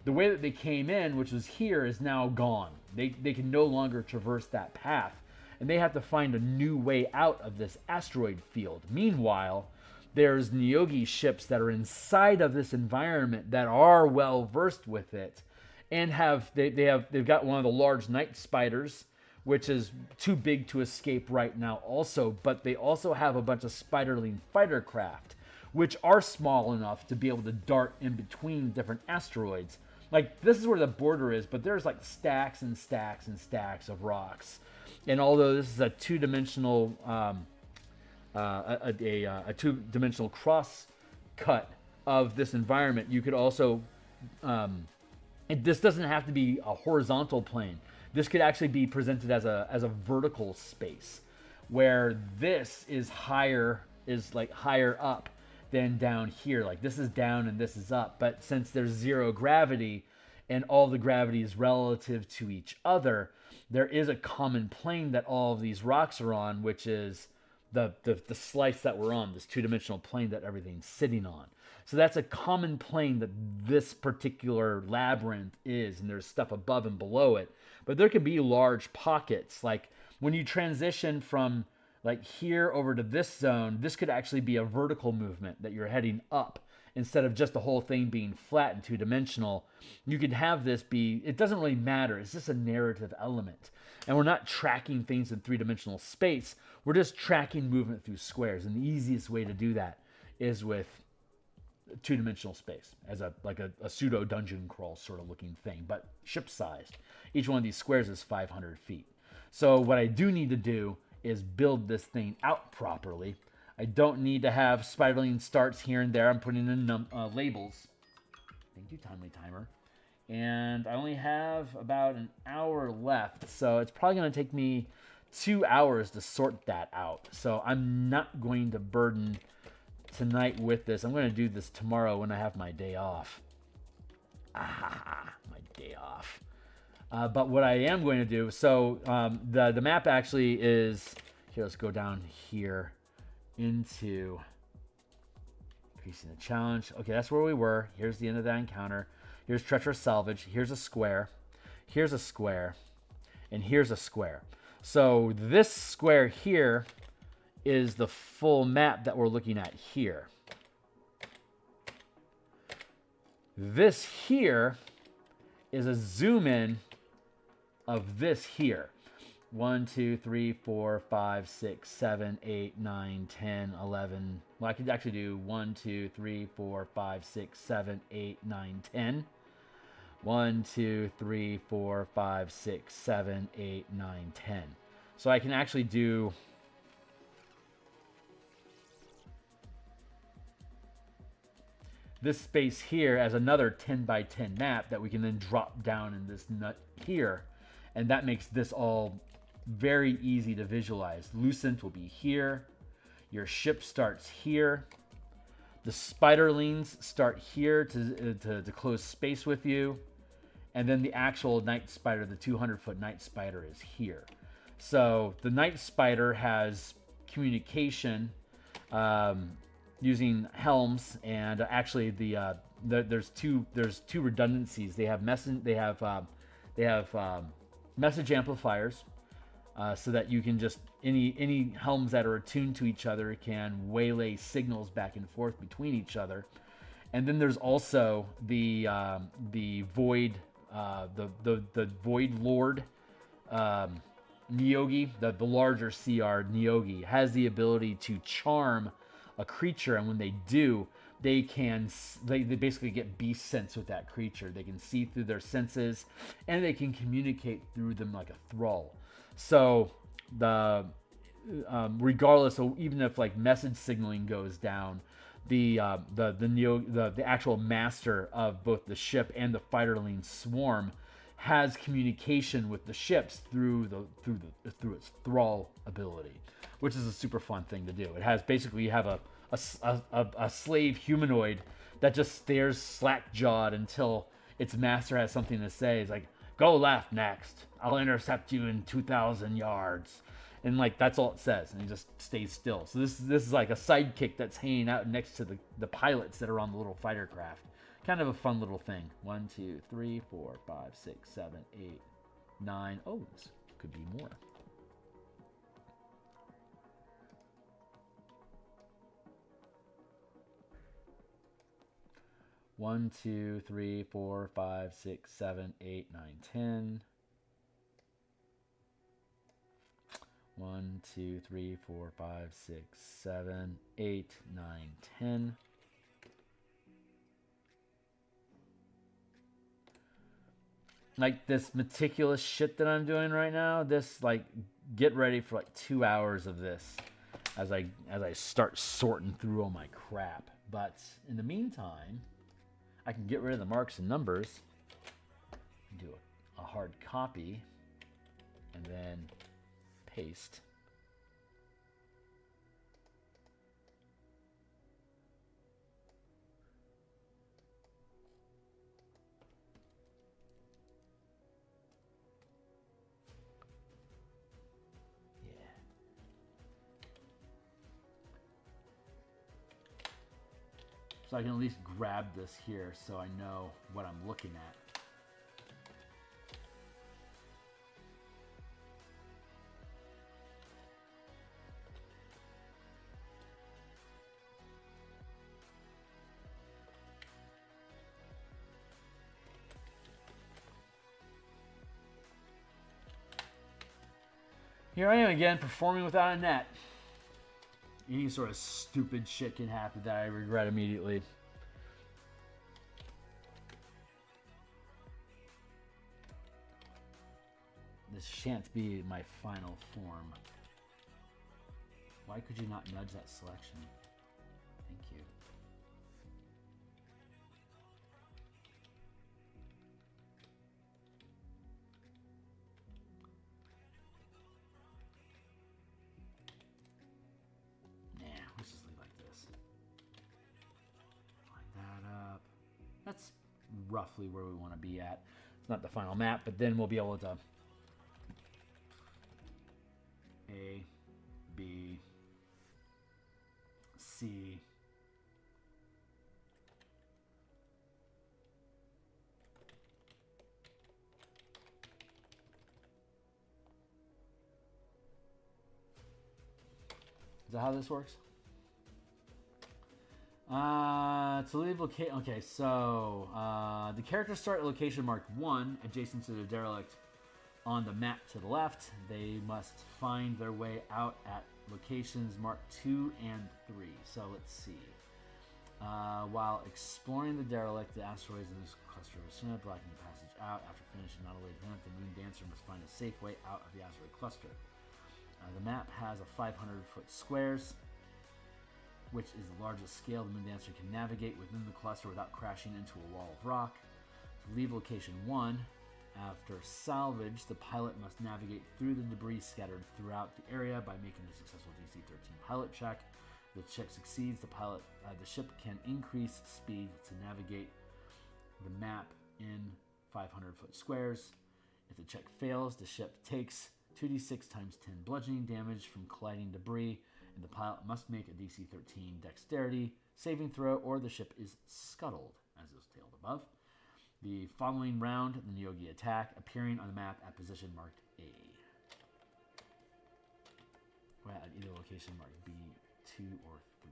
the way that they came in, which was here, is now gone. They can no longer traverse that path, and they have to find a new way out of this asteroid field. Meanwhile, there's Nyogi ships that are inside of this environment that are well versed with it, and they've got one of the large night spiders, which is too big to escape right now also, but they also have a bunch of spiderling fighter craft, which are small enough to be able to dart in between different asteroids. Like, this is where the border is, but there's like stacks and stacks and stacks of rocks. And although this is a two-dimensional a two-dimensional cross cut of this environment, you could also this doesn't have to be a horizontal plane. This could actually be presented as a vertical space, where this is like higher up than down here. Like, this is down and this is up, but since there's zero gravity and all the gravity is relative to each other, there is a common plane that all of these rocks are on, which is the slice that we're on, this two-dimensional plane that everything's sitting on. So that's a common plane that this particular labyrinth is, and there's stuff above and below it. But there can be large pockets. Like, when you transition from like here over to this zone, this could actually be a vertical movement that you're heading up instead of just the whole thing being flat and two-dimensional. You could have this be, it doesn't really matter. It's just a narrative element. And we're not tracking things in three-dimensional space. We're just tracking movement through squares. And the easiest way to do that is with two-dimensional space as a pseudo dungeon crawl sort of looking thing, but ship-sized. Each one of these squares is 500 feet. So what I do need to do is build this thing out properly. I don't need to have spiderling starts here and there. I'm putting in labels. Thank you, Timely Timer. And I only have about an hour left, so it's probably going to take me 2 hours to sort that out. So I'm not going to burden tonight with this. I'm going to do this tomorrow when I have my day off. My day off. But what I am going to do, so the map actually is, here, let's go down here into increasing the challenge. Okay, that's where we were. Here's the end of that encounter. Here's treacherous salvage. Here's a square. Here's a square. And here's a square. So this square here is the full map that we're looking at here. This here is a zoom in of this here. 1, 2, 3, 4, 5, 6, 7, 8, 9, 10, 11. Well, I could actually do 1, 2, 3, 4, 5, 6, 7, 8, 9, 10. 1, 2, 3, 4, 5, 6, 7, 8, 9, 10. So I can actually do this space here as another 10 by 10 map that we can then drop down in this nut here. And that makes this all very easy to visualize. Lucent will be here. Your ship starts here. The spiderlings start here to close space with you. And then the actual night spider, the 200-foot night spider, is here. So the night spider has communication using helms, and actually there's two redundancies. They have message amplifiers, so that you can just any helms that are attuned to each other can waylay signals back and forth between each other. And then there's also the void the void lord Neogi, the larger CR Neogi, has the ability to charm a creature, and when they do, they basically get beast sense with that creature. They can see through their senses, and they can communicate through them like a thrall. So regardless of, even if like message signaling goes down, the actual master of both the ship and the fighterling swarm has communication with the ships through its thrall ability, which is a super fun thing to do. It has basically, you have a slave humanoid that just stares slack-jawed until its master has something to say. It's like, go left next. I'll intercept you in 2,000 yards. And like, that's all it says, and it just stays still. So this is like a sidekick that's hanging out next to the pilots that are on the little fighter craft. Kind of a fun little thing. 1, 2, 3, 4, 5, 6, 7, 8, 9. Oh, this could be more. One, 2, 3, 4, 5, 6, 7, 8, 9, 10. 1, 2, 3, 4, 5, 6, 7, 8, 9, 10. Like this meticulous shit that I'm doing right now, this like get ready for like 2 hours of this as I start sorting through all my crap. But in the meantime, I can get rid of the marks and numbers, do a hard copy, and then paste. So I can at least grab this here so I know what I'm looking at. Here I am again, performing without a net. Any sort of stupid shit can happen that I regret immediately. This shan't be my final form. Why could you not nudge that selection? Thank you. Let's just leave like this. Line that up. That's roughly where we want to be at. It's not the final map, but then we'll be able to A, B, C, is that how this works? To leave location. Okay, so the characters start at location marked 1, adjacent to the derelict on the map to the left. They must find their way out at locations marked 2 and 3. So let's see. While exploring the derelict, the asteroids in this cluster are soon blocking the passage out. After finishing not only the Moon Dancer must find a safe way out of the asteroid cluster. The map has a 500-foot squares, which is the largest scale the Moon Dancer can navigate within the cluster without crashing into a wall of rock. To leave location 1, after salvage, the pilot must navigate through the debris scattered throughout the area by making a successful DC-13 pilot check. If the check succeeds, the ship can increase speed to navigate the map in 500-foot squares. If the check fails, the ship takes 2d6 times 10 bludgeoning damage from colliding debris, and the pilot must make a DC-13 dexterity saving throw, or the ship is scuttled, as is tailed above. The following round, the Theurgy attack, appearing on the map at position marked A. Or at either location marked B, 2, or 3.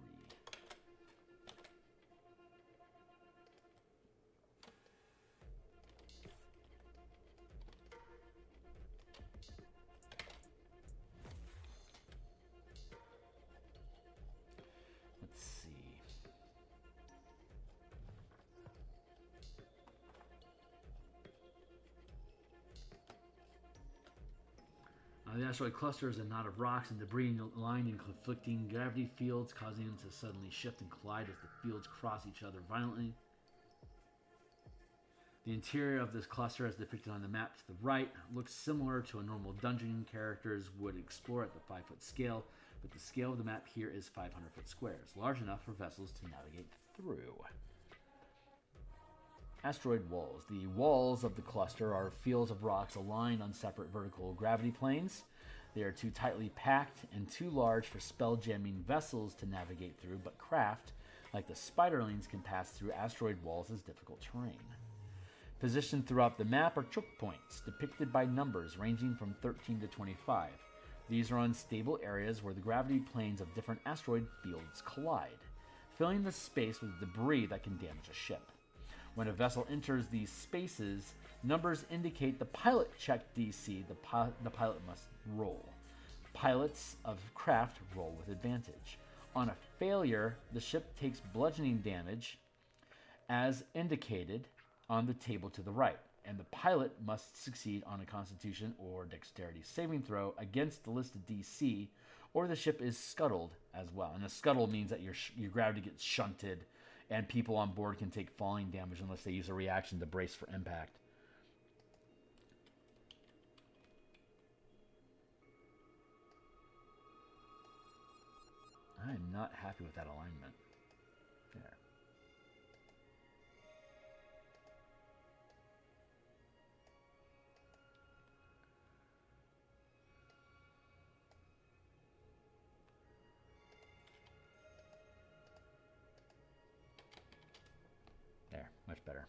Let's see. The asteroid cluster is a knot of rocks and debris aligned in conflicting gravity fields, causing them to suddenly shift and collide as the fields cross each other violently. The interior of this cluster, as depicted on the map to the right, looks similar to a normal dungeon characters would explore at the 5-foot scale, but the scale of the map here is 500-foot squares, large enough for vessels to navigate through. Asteroid walls. The walls of the cluster are fields of rocks aligned on separate vertical gravity planes. They are too tightly packed and too large for spell-jamming vessels to navigate through, but craft, like the spiderlings, can pass through asteroid walls as difficult terrain. Positioned throughout the map are choke points, depicted by numbers ranging from 13 to 25. These are unstable areas where the gravity planes of different asteroid fields collide, filling the space with debris that can damage a ship. When a vessel enters these spaces, numbers indicate the pilot check DC the pilot must roll. Pilots of craft roll with advantage. On a failure, the ship takes bludgeoning damage as indicated on the table to the right, and the pilot must succeed on a Constitution or Dexterity saving throw against the listed DC, or the ship is scuttled as well. And a scuttle means that your gravity gets shunted, and people on board can take falling damage unless they use a reaction to brace for impact. I am not happy with that alignment. There. There, much better.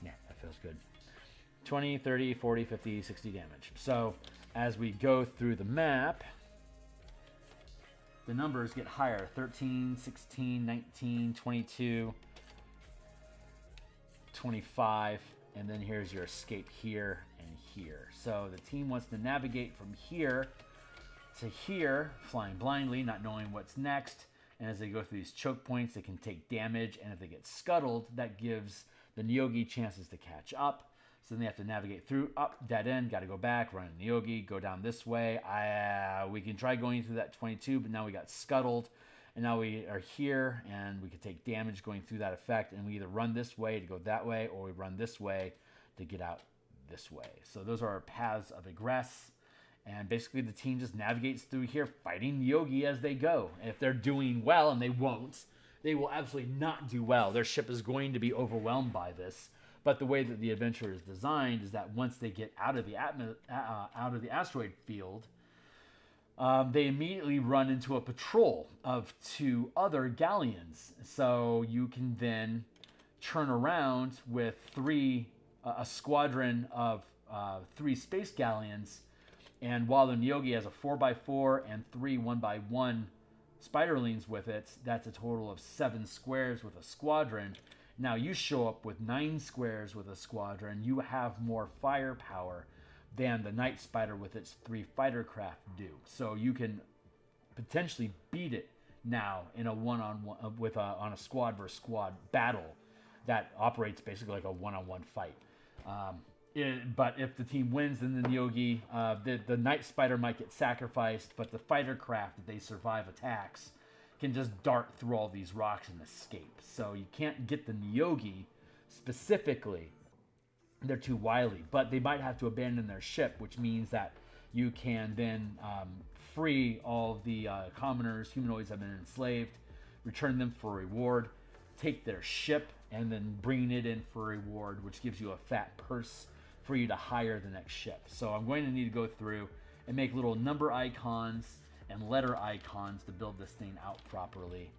Yeah, that feels good. 20, 30, 40, 50, 60 damage. So as we go through the map, the numbers get higher. 13, 16, 19, 22, 25, and then here's your escape here and here. So the team wants to navigate from here to here, flying blindly, not knowing what's next. And as they go through these choke points, they can take damage, and if they get scuttled, that gives the Neogi chances to catch up. So then they have to navigate through, up, dead end, got to go back, run a Neogi, go down this way. We can try going through that 22, but now we got scuttled. And now we are here, and we can take damage going through that effect. And we either run this way to go that way, or we run this way to get out this way. So those are our paths of egress. And basically the team just navigates through here, fighting Neogi as they go. And if they're doing well, and they won't, they will absolutely not do well. Their ship is going to be overwhelmed by this. But the way that the adventure is designed is that once they get out of the asteroid field, they immediately run into a patrol of 2 other galleons. So you can then turn around with a squadron of 3 space galleons. And while the Neogi has a 4x4 and 3 1x1 spiderlings with it, that's a total of 7 squares with a squadron. Now you show up with 9 squares with a squadron. You have more firepower than the Night Spider with its 3 fighter craft do. So you can potentially beat it now in a one-on-one on a squad versus squad battle that operates basically like a one-on-one fight. But if the team wins, then the Neogi, the Night Spider might get sacrificed, but the fighter craft, if they survive attacks, can just dart through all these rocks and escape. So you can't get the Neogi specifically. They're too wily, but they might have to abandon their ship, which means that you can then free all of the commoners, humanoids that have been enslaved, return them for a reward, take their ship, and then bring it in for a reward, which gives you a fat purse for you to hire the next ship. So I'm going to need to go through and make little number icons and letter icons to build this thing out properly.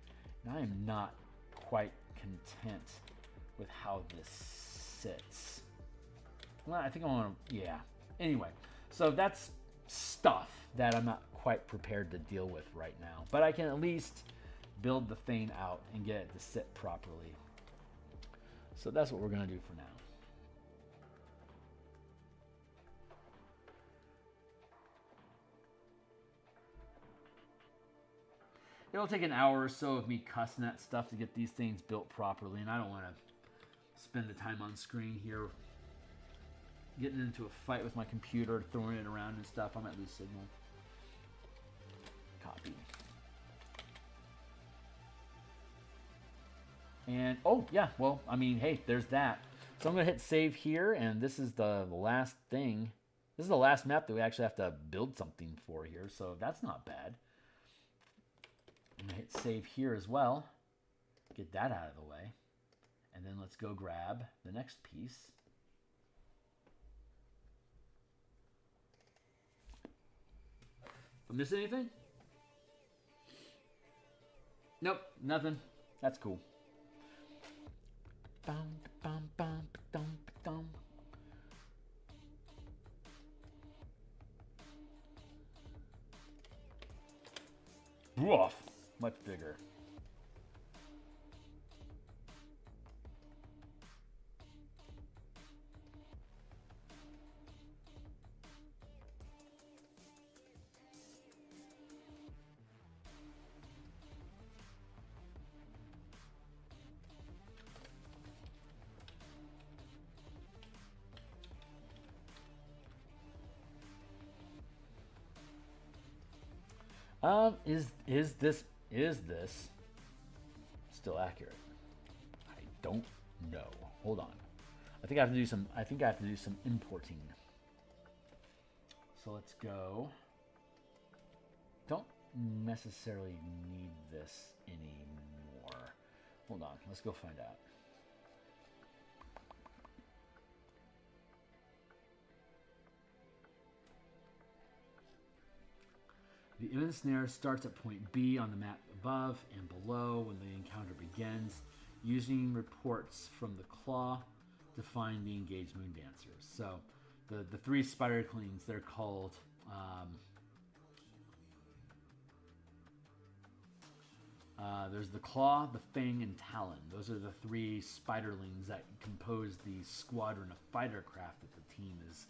And I am not quite content with how this sits. Well, I think I want to, yeah. Anyway, so that's stuff that I'm not quite prepared to deal with right now. But I can at least build the thing out and get it to sit properly. So that's what we're going to do for now. It'll take an hour or so of me cussing that stuff to get these things built properly, and I don't want to spend the time on screen here getting into a fight with my computer, throwing it around and stuff. I might lose signal. Copy. And, oh, yeah, well, I mean, hey, there's that. So I'm going to hit save here, and this is the last thing. This is the last map that we actually have to build something for here, so that's not bad. I'm going to hit save here as well. Get that out of the way. And then let's go grab the next piece. Did I miss anything? Nope, nothing. That's cool. Bum, bum, bum. Woof. Much bigger. Is this still accurate? I don't know. Hold on. I think I have to do some importing. So let's go. Don't necessarily need this anymore. Hold on. Let's go find out. The imminent snare starts at point B on the map above and below when the encounter begins, using reports from the claw to find the engaged moon dancers. So the three spider queens, they're called there's the claw, the fang, and talon. Those are the three spiderlings that compose the squadron of fighter craft that the team is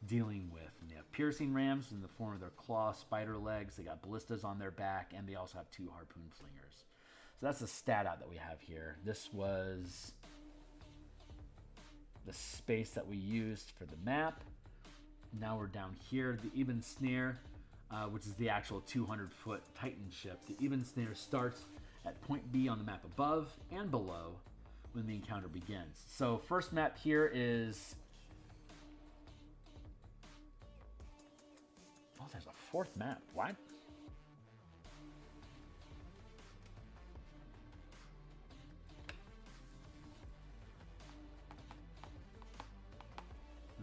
dealing with. And they have piercing rams in the form of their claw spider legs. They got ballistas on their back, and they also have 2 harpoon flingers. So that's the stat out that we have here. This was the space that we used for the map. Now we're down here. The Eben Snare, which is the actual 200-foot Titan ship. The Eben Snare starts at point B on the map above and below when the encounter begins. So first map here is... Oh, there's a 4th map. What?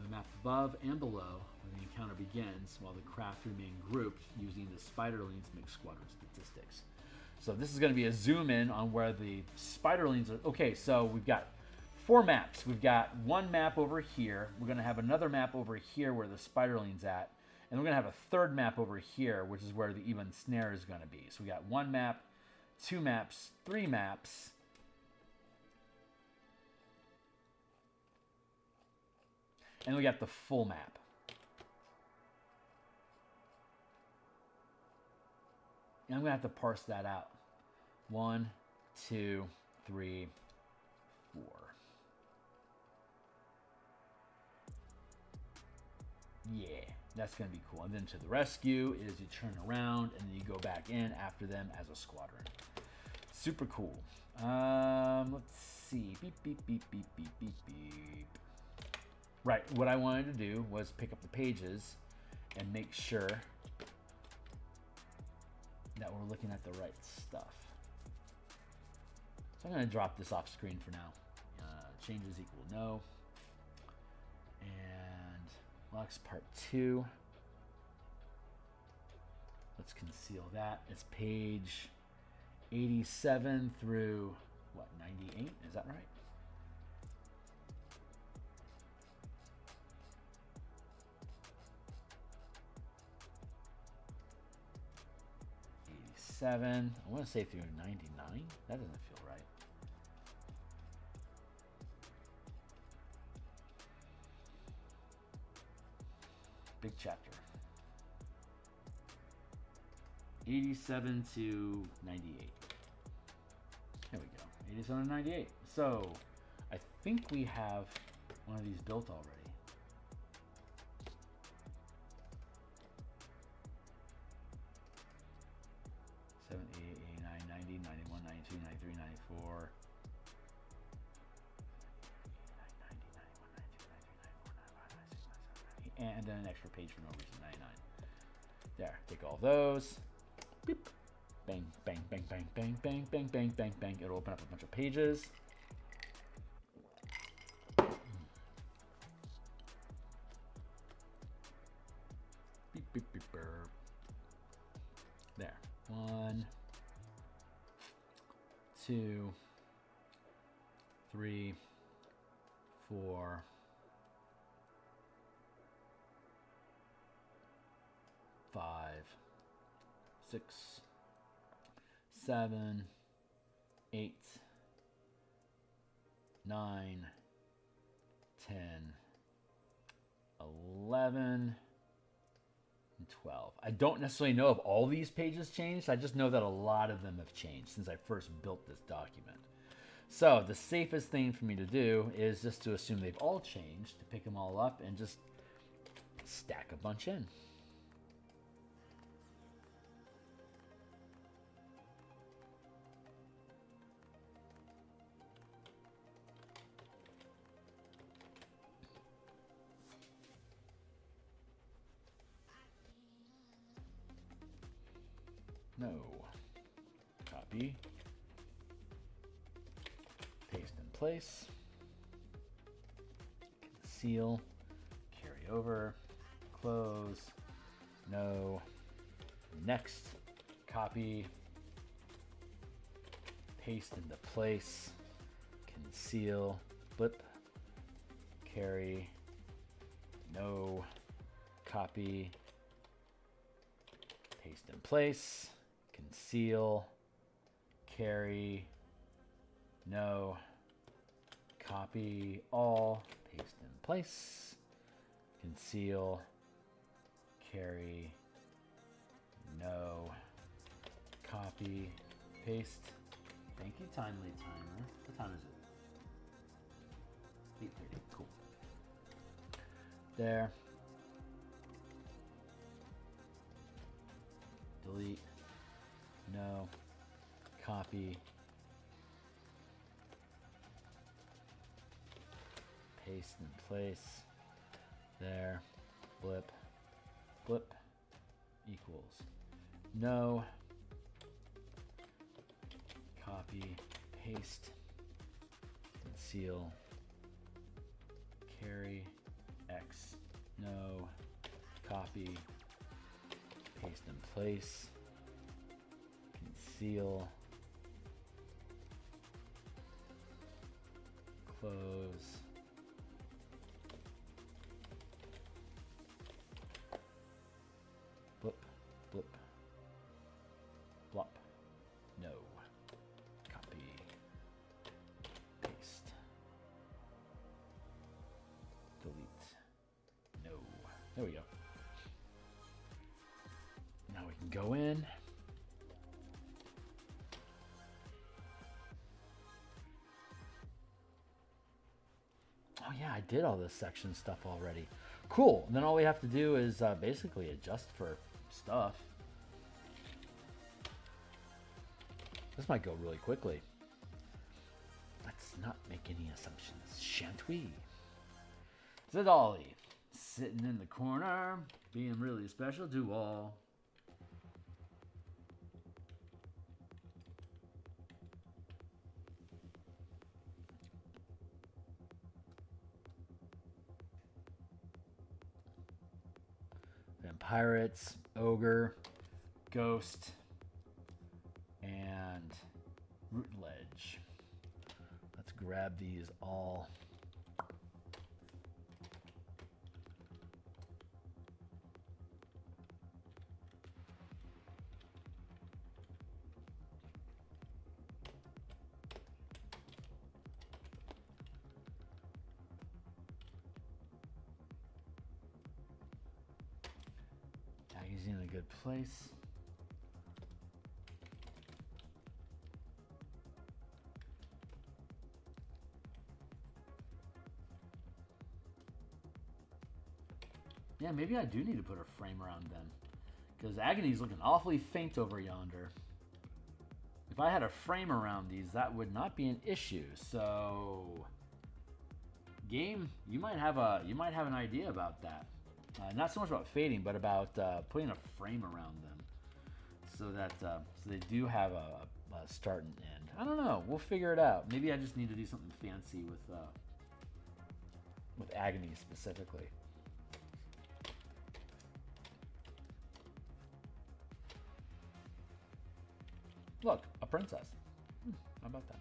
The map above and below when the encounter begins, while the craft remain grouped using the spiderlings to make squadron statistics. So this is going to be a zoom in on where the spiderlings are. Okay, so we've got 4 maps. We've got one map over here. We're going to have another map over here where the spiderling's at. And we're going to have a 3rd map over here, which is where the Eben Snare is going to be. So we got 1 map, 2 maps, 3 maps. And we got the full map. And I'm going to have to parse that out. 1, 2, 3, 4. Yeah. That's going to be cool. And then to the rescue is you turn around and then you go back in after them as a squadron. Super cool. Let's see. Beep, beep, beep, beep, beep, beep, beep. Right. What I wanted to do was pick up the pages and make sure that we're looking at the right stuff. So I'm going to drop this off screen for now. Changes equal no. Locks part 2. Let's conceal that. It's page 87 through, what, 98? Is that right? I want to say through 99. That doesn't feel right. Big chapter. 87 to 98. There we go. 87 to 98. So, I think we have one of these built already. And then an extra page for no reason, 99. There, take all those. Beep. Bang, bang, bang, bang, bang, bang, bang, bang, bang, bang. It'll open up a bunch of pages. Beep, beep, beep, burp. There. 1, 2, 3, 4, 5, 6, 7, 8, 9, 10, 11, and 12. I don't necessarily know if all these pages changed. I just know that a lot of them have changed since I first built this document. So the safest thing for me to do is just to assume they've all changed, to pick them all up and just stack a bunch in. No. Copy. Paste in place. Conceal. Carry over. Close. No. Next. Copy. Paste into place. Conceal. Flip. Carry. No. Copy. Paste in place. Conceal, carry, no, copy all, paste in place, conceal, carry, no, copy, paste. Thank you, timely timer. What time is it? 8:30. Cool. There. Delete. No. Copy. Paste in place. There. Blip. Blip. Equals. No. Copy. Paste. Conceal. Carry. X. No. Copy. Paste in place. Conceal, close, blip, blip, blop, no, copy, paste, delete, no, there we go. Now we can go in. Oh yeah, I did all this section stuff already. Cool. And then all we have to do is basically adjust for stuff. This might go really quickly. Let's not make any assumptions, shan't we? Zidali, sitting in the corner, being really special to all. Pirates, ogre, ghost, and root and ledge. Let's grab these all. He's in a good place. Yeah, maybe I do need to put a frame around them, because Agony's looking awfully faint over yonder. If I had a frame around these, that would not be an issue. So, game, you might have an idea about that. Not so much about fading, but about putting a frame around them, so that so they do have a start and end. I don't know. We'll figure it out. Maybe I just need to do something fancy with Agony specifically. Look, a princess. How about that?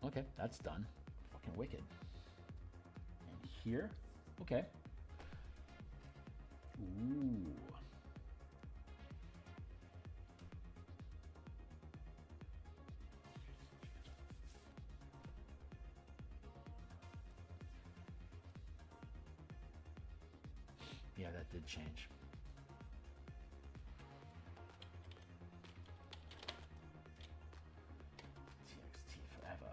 Okay, that's done. Fucking wicked. And here, okay. Ooh. Yeah, that did change. TXT forever.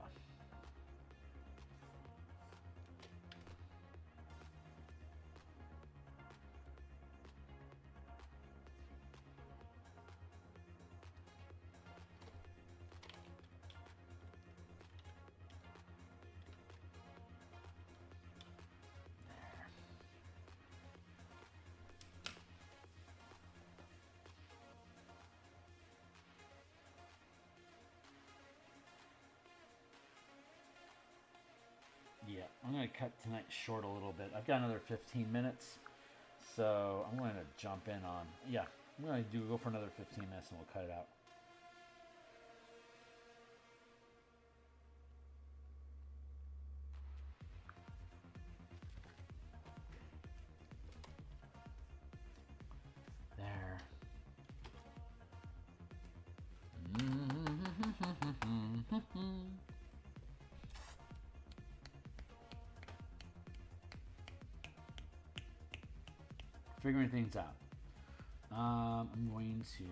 Yeah, I'm going to cut tonight short a little bit. I've got another 15 minutes, so I'm going to jump in on... Yeah, I'm going to go for another 15 minutes and we'll cut it out. There. Figuring things out. I'm going to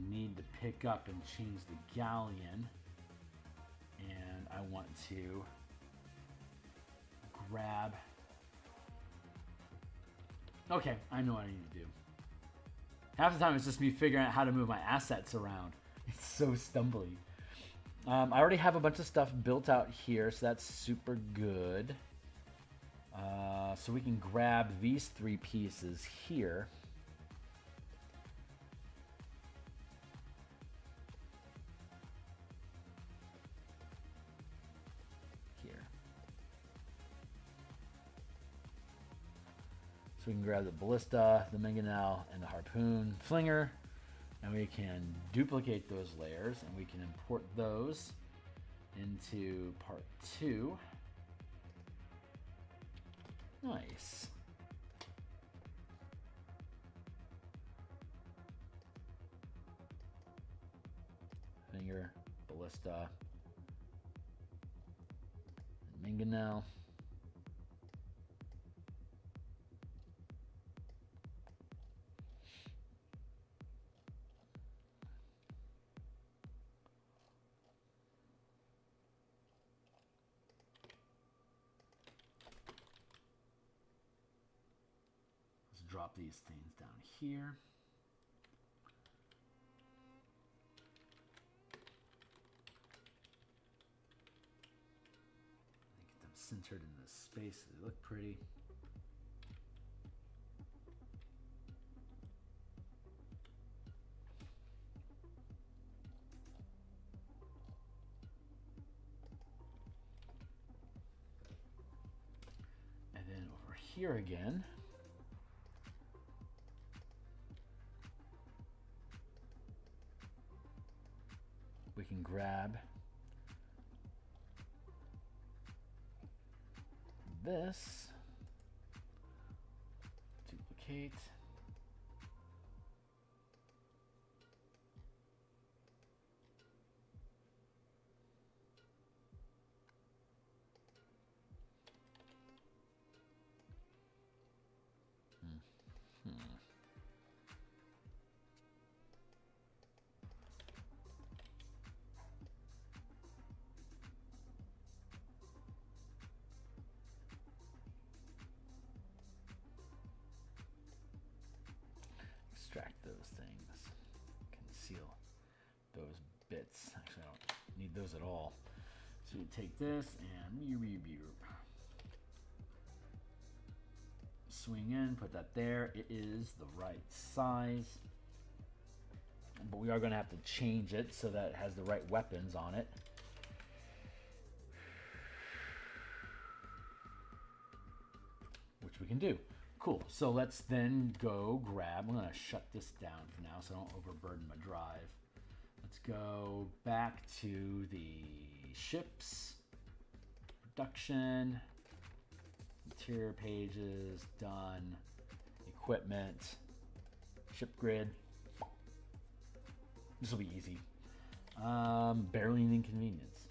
need to pick up and change the galleon, and I want to grab. Okay, I know what I need to do. Half the time it's just me figuring out how to move my assets around. It's so stumbly. I already have a bunch of stuff built out here, so that's super good. So we can grab these 3 pieces here. Here. So we can grab the ballista, the mangonel, and the harpoon flinger. And we can duplicate those layers, and we can import those into part 2. Nice. Finger, ballista, mangonel. Drop these things down here. Get them centered in this space so they look pretty. And then over here again, we can grab this, duplicate, extract those things, conceal those bits. Actually, I don't need those at all. So you take this and swing in, put that there. It is the right size, but we are going to have to change it so that it has the right weapons on it. Which we can do. Cool, so let's then go grab, I'm gonna shut this down for now so I don't overburden my drive. Let's go back to the ships, production, interior pages, done, equipment, ship grid. This will be easy. Barely an inconvenience.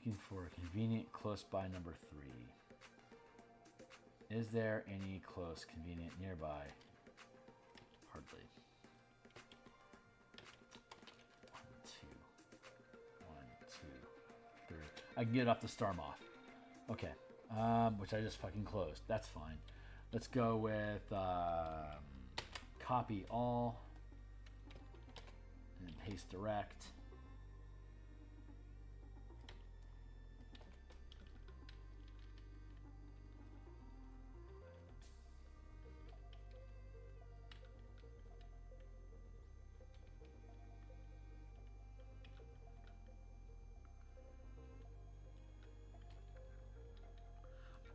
Looking for a convenient close by number 3. Is there any close convenient nearby? Hardly. 1, 2, 1, 2, 3. I can get it off the Star Moth. Okay. Which I just fucking closed. That's fine. Let's go with copy all and paste direct.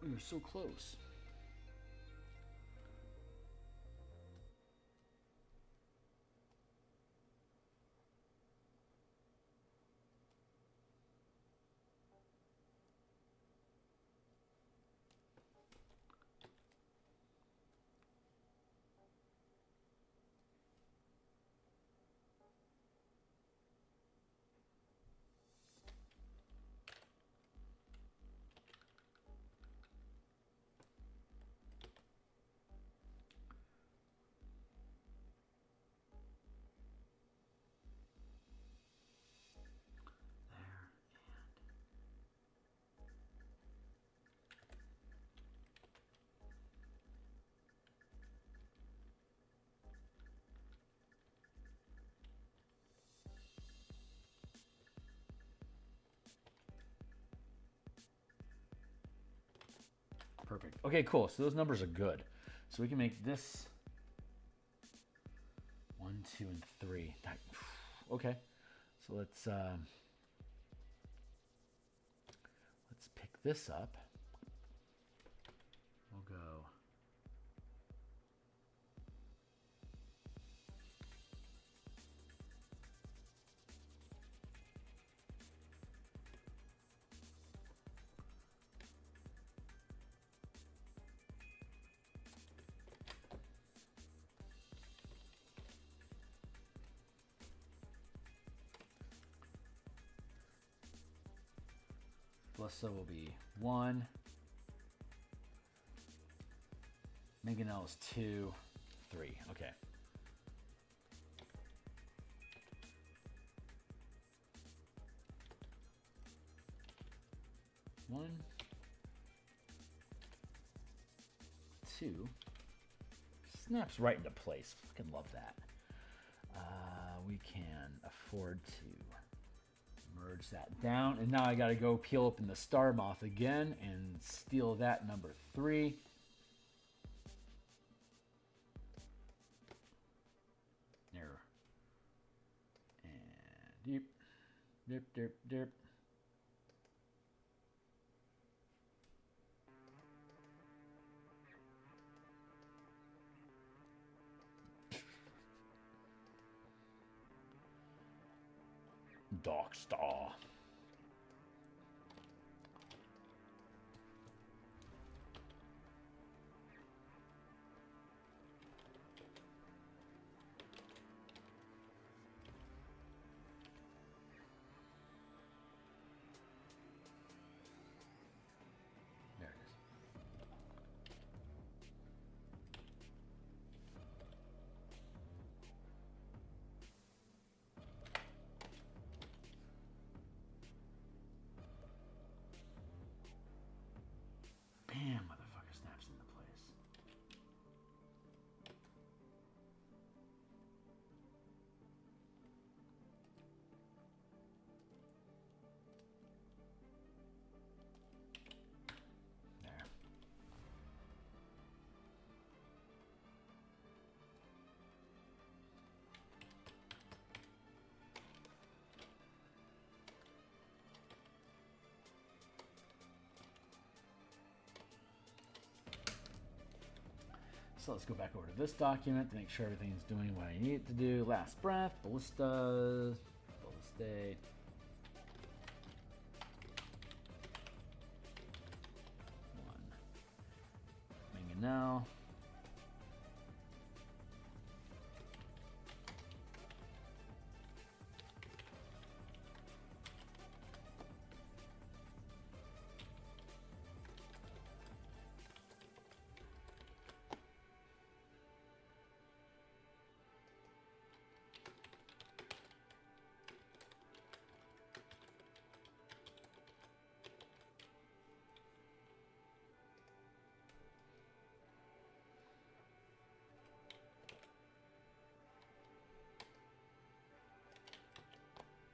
We were so close. Perfect. Okay, cool. So those numbers are good. So we can make this 1, 2, and 3. Okay. So let's pick this up. We'll go Blissa will be 1. Mangonel is 2, 3. Okay. One, 2. Snaps right into place. Fucking love that. We can afford to merge that down, and now I gotta go peel open the Star Moth again and steal that number 3. There. And deep, dip, dip, dip. Dark Star. There it is. Bam, motherfucker snaps into place. There. So let's go back over to this document to make sure everything's doing what I need it to do. Last breath, ballista, ballistae. One. Mangonel.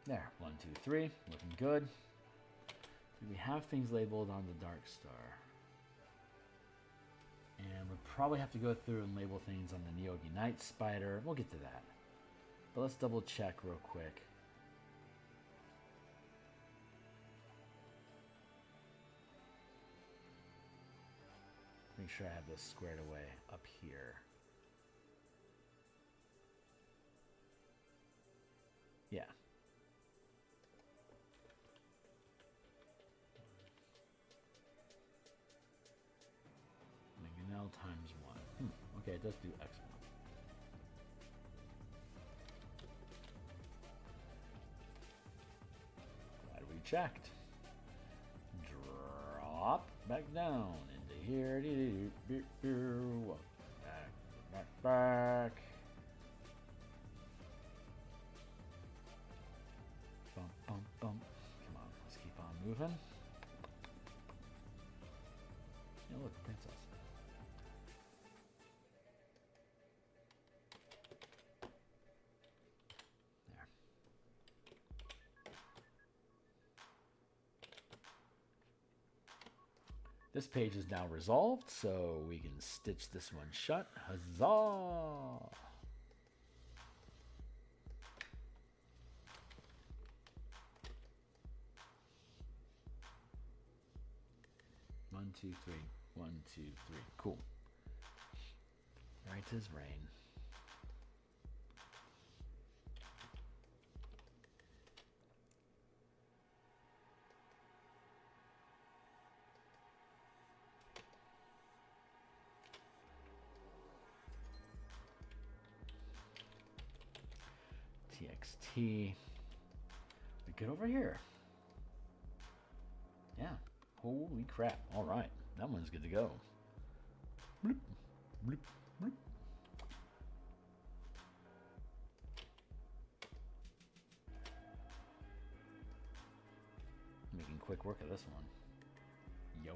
There, 1, 2, 3, looking good. Do we have things labeled on the Dark Star? And we'll probably have to go through and label things on the Neogi Night Spider. We'll get to that. But let's double check real quick. Make sure I have this squared away up here. Yeah. Mangonel times 1. Okay, it does do X1. Glad we checked. Drop back down into here. Back. Bump. Come on, let's keep on moving. Yeah, look, princess. There. This page is now resolved, so we can stitch this one shut. Huzzah! One, two, three. 1, 2, 3. Cool. Right as rain. TXT. We get over here. Yeah. Holy crap. All right. That one's good to go. Bloop, bloop, bloop. Making quick work of this one. Yo.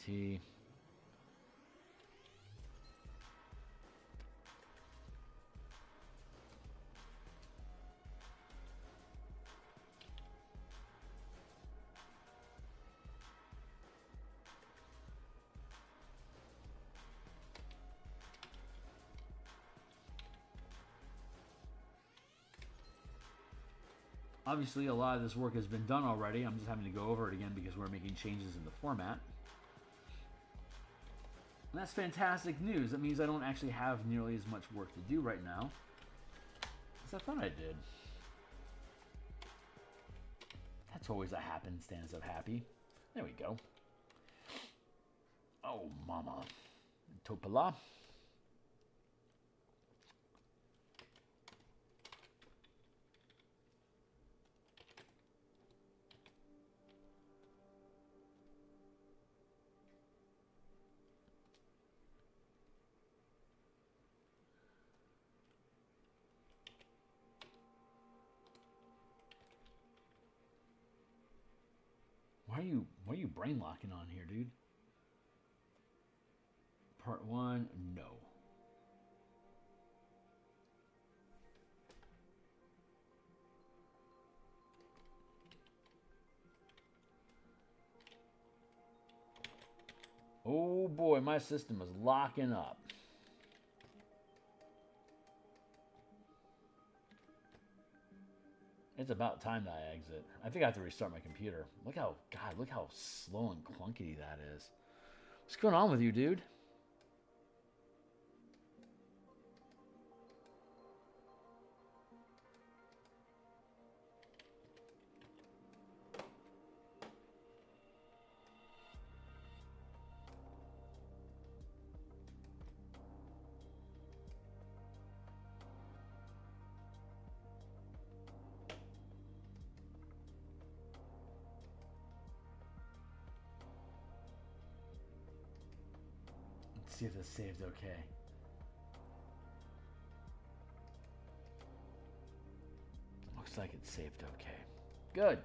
TXT. Obviously, a lot of this work has been done already. I'm just having to go over it again because we're making changes in the format. And that's fantastic news. That means I don't actually have nearly as much work to do right now as I thought I did. That's always a happenstance of happy. There we go. Oh, mama. Topala. Why are you brain locking on here, dude? Part 1, no. Oh boy, my system is locking up. It's about time that I exit. I think I have to restart my computer. Look how slow and clunky that is. What's going on with you, dude? See if this saved okay. Looks like it's saved okay. Good.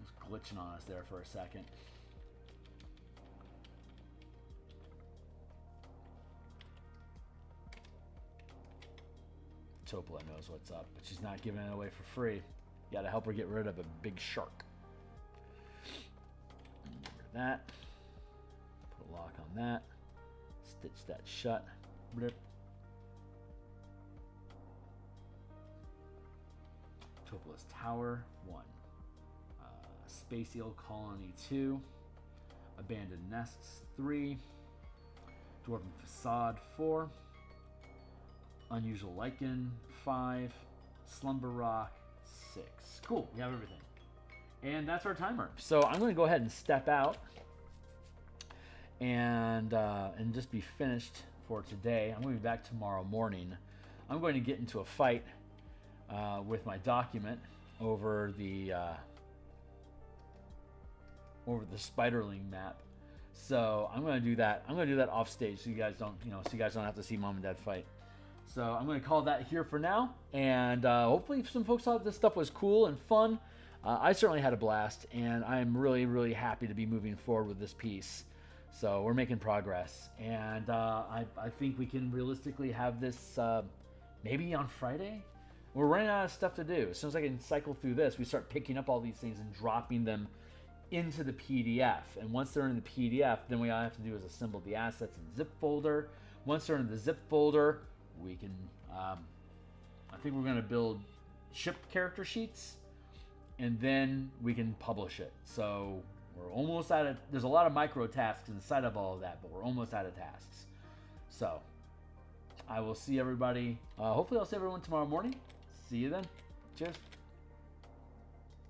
It was glitching on us there for a second. Topola knows what's up, but she's not giving it away for free. You gotta help her get rid of a big shark. Get rid of that. Put a lock on that. Stitch that shut. Blip. Topola's Tower, 1. Space Eel Colony, 2. Abandoned Nests, 3. Dwarven Facade, 4. Unusual Lichen, 5. Slumber Rock, 6. Cool, we have everything. And that's our timer. So I'm going to go ahead and step out and just be finished for today. I'm going to be back tomorrow morning. I'm going to get into a fight with my document over the Spiderling map. So I'm going to do that. I'm going to do that off stage, so you guys don't, so you guys don't have to see Mom and Dad fight. So I'm going to call that here for now, and hopefully some folks thought this stuff was cool and fun. I certainly had a blast, and I'm really, really happy to be moving forward with this piece. So we're making progress, and I think we can realistically have this maybe on Friday. We're running out of stuff to do. As soon as I can cycle through this, we start picking up all these things and dropping them into the PDF. And once they're in the PDF, then we all have to do is assemble the assets in the zip folder. Once they're in the zip folder, we can, I think we're going to build ship character sheets, and then we can publish it. So we're almost out of, there's a lot of micro tasks inside of all of that, but we're almost out of tasks. So I will see everybody. Hopefully I'll see everyone tomorrow morning. See you then. Cheers.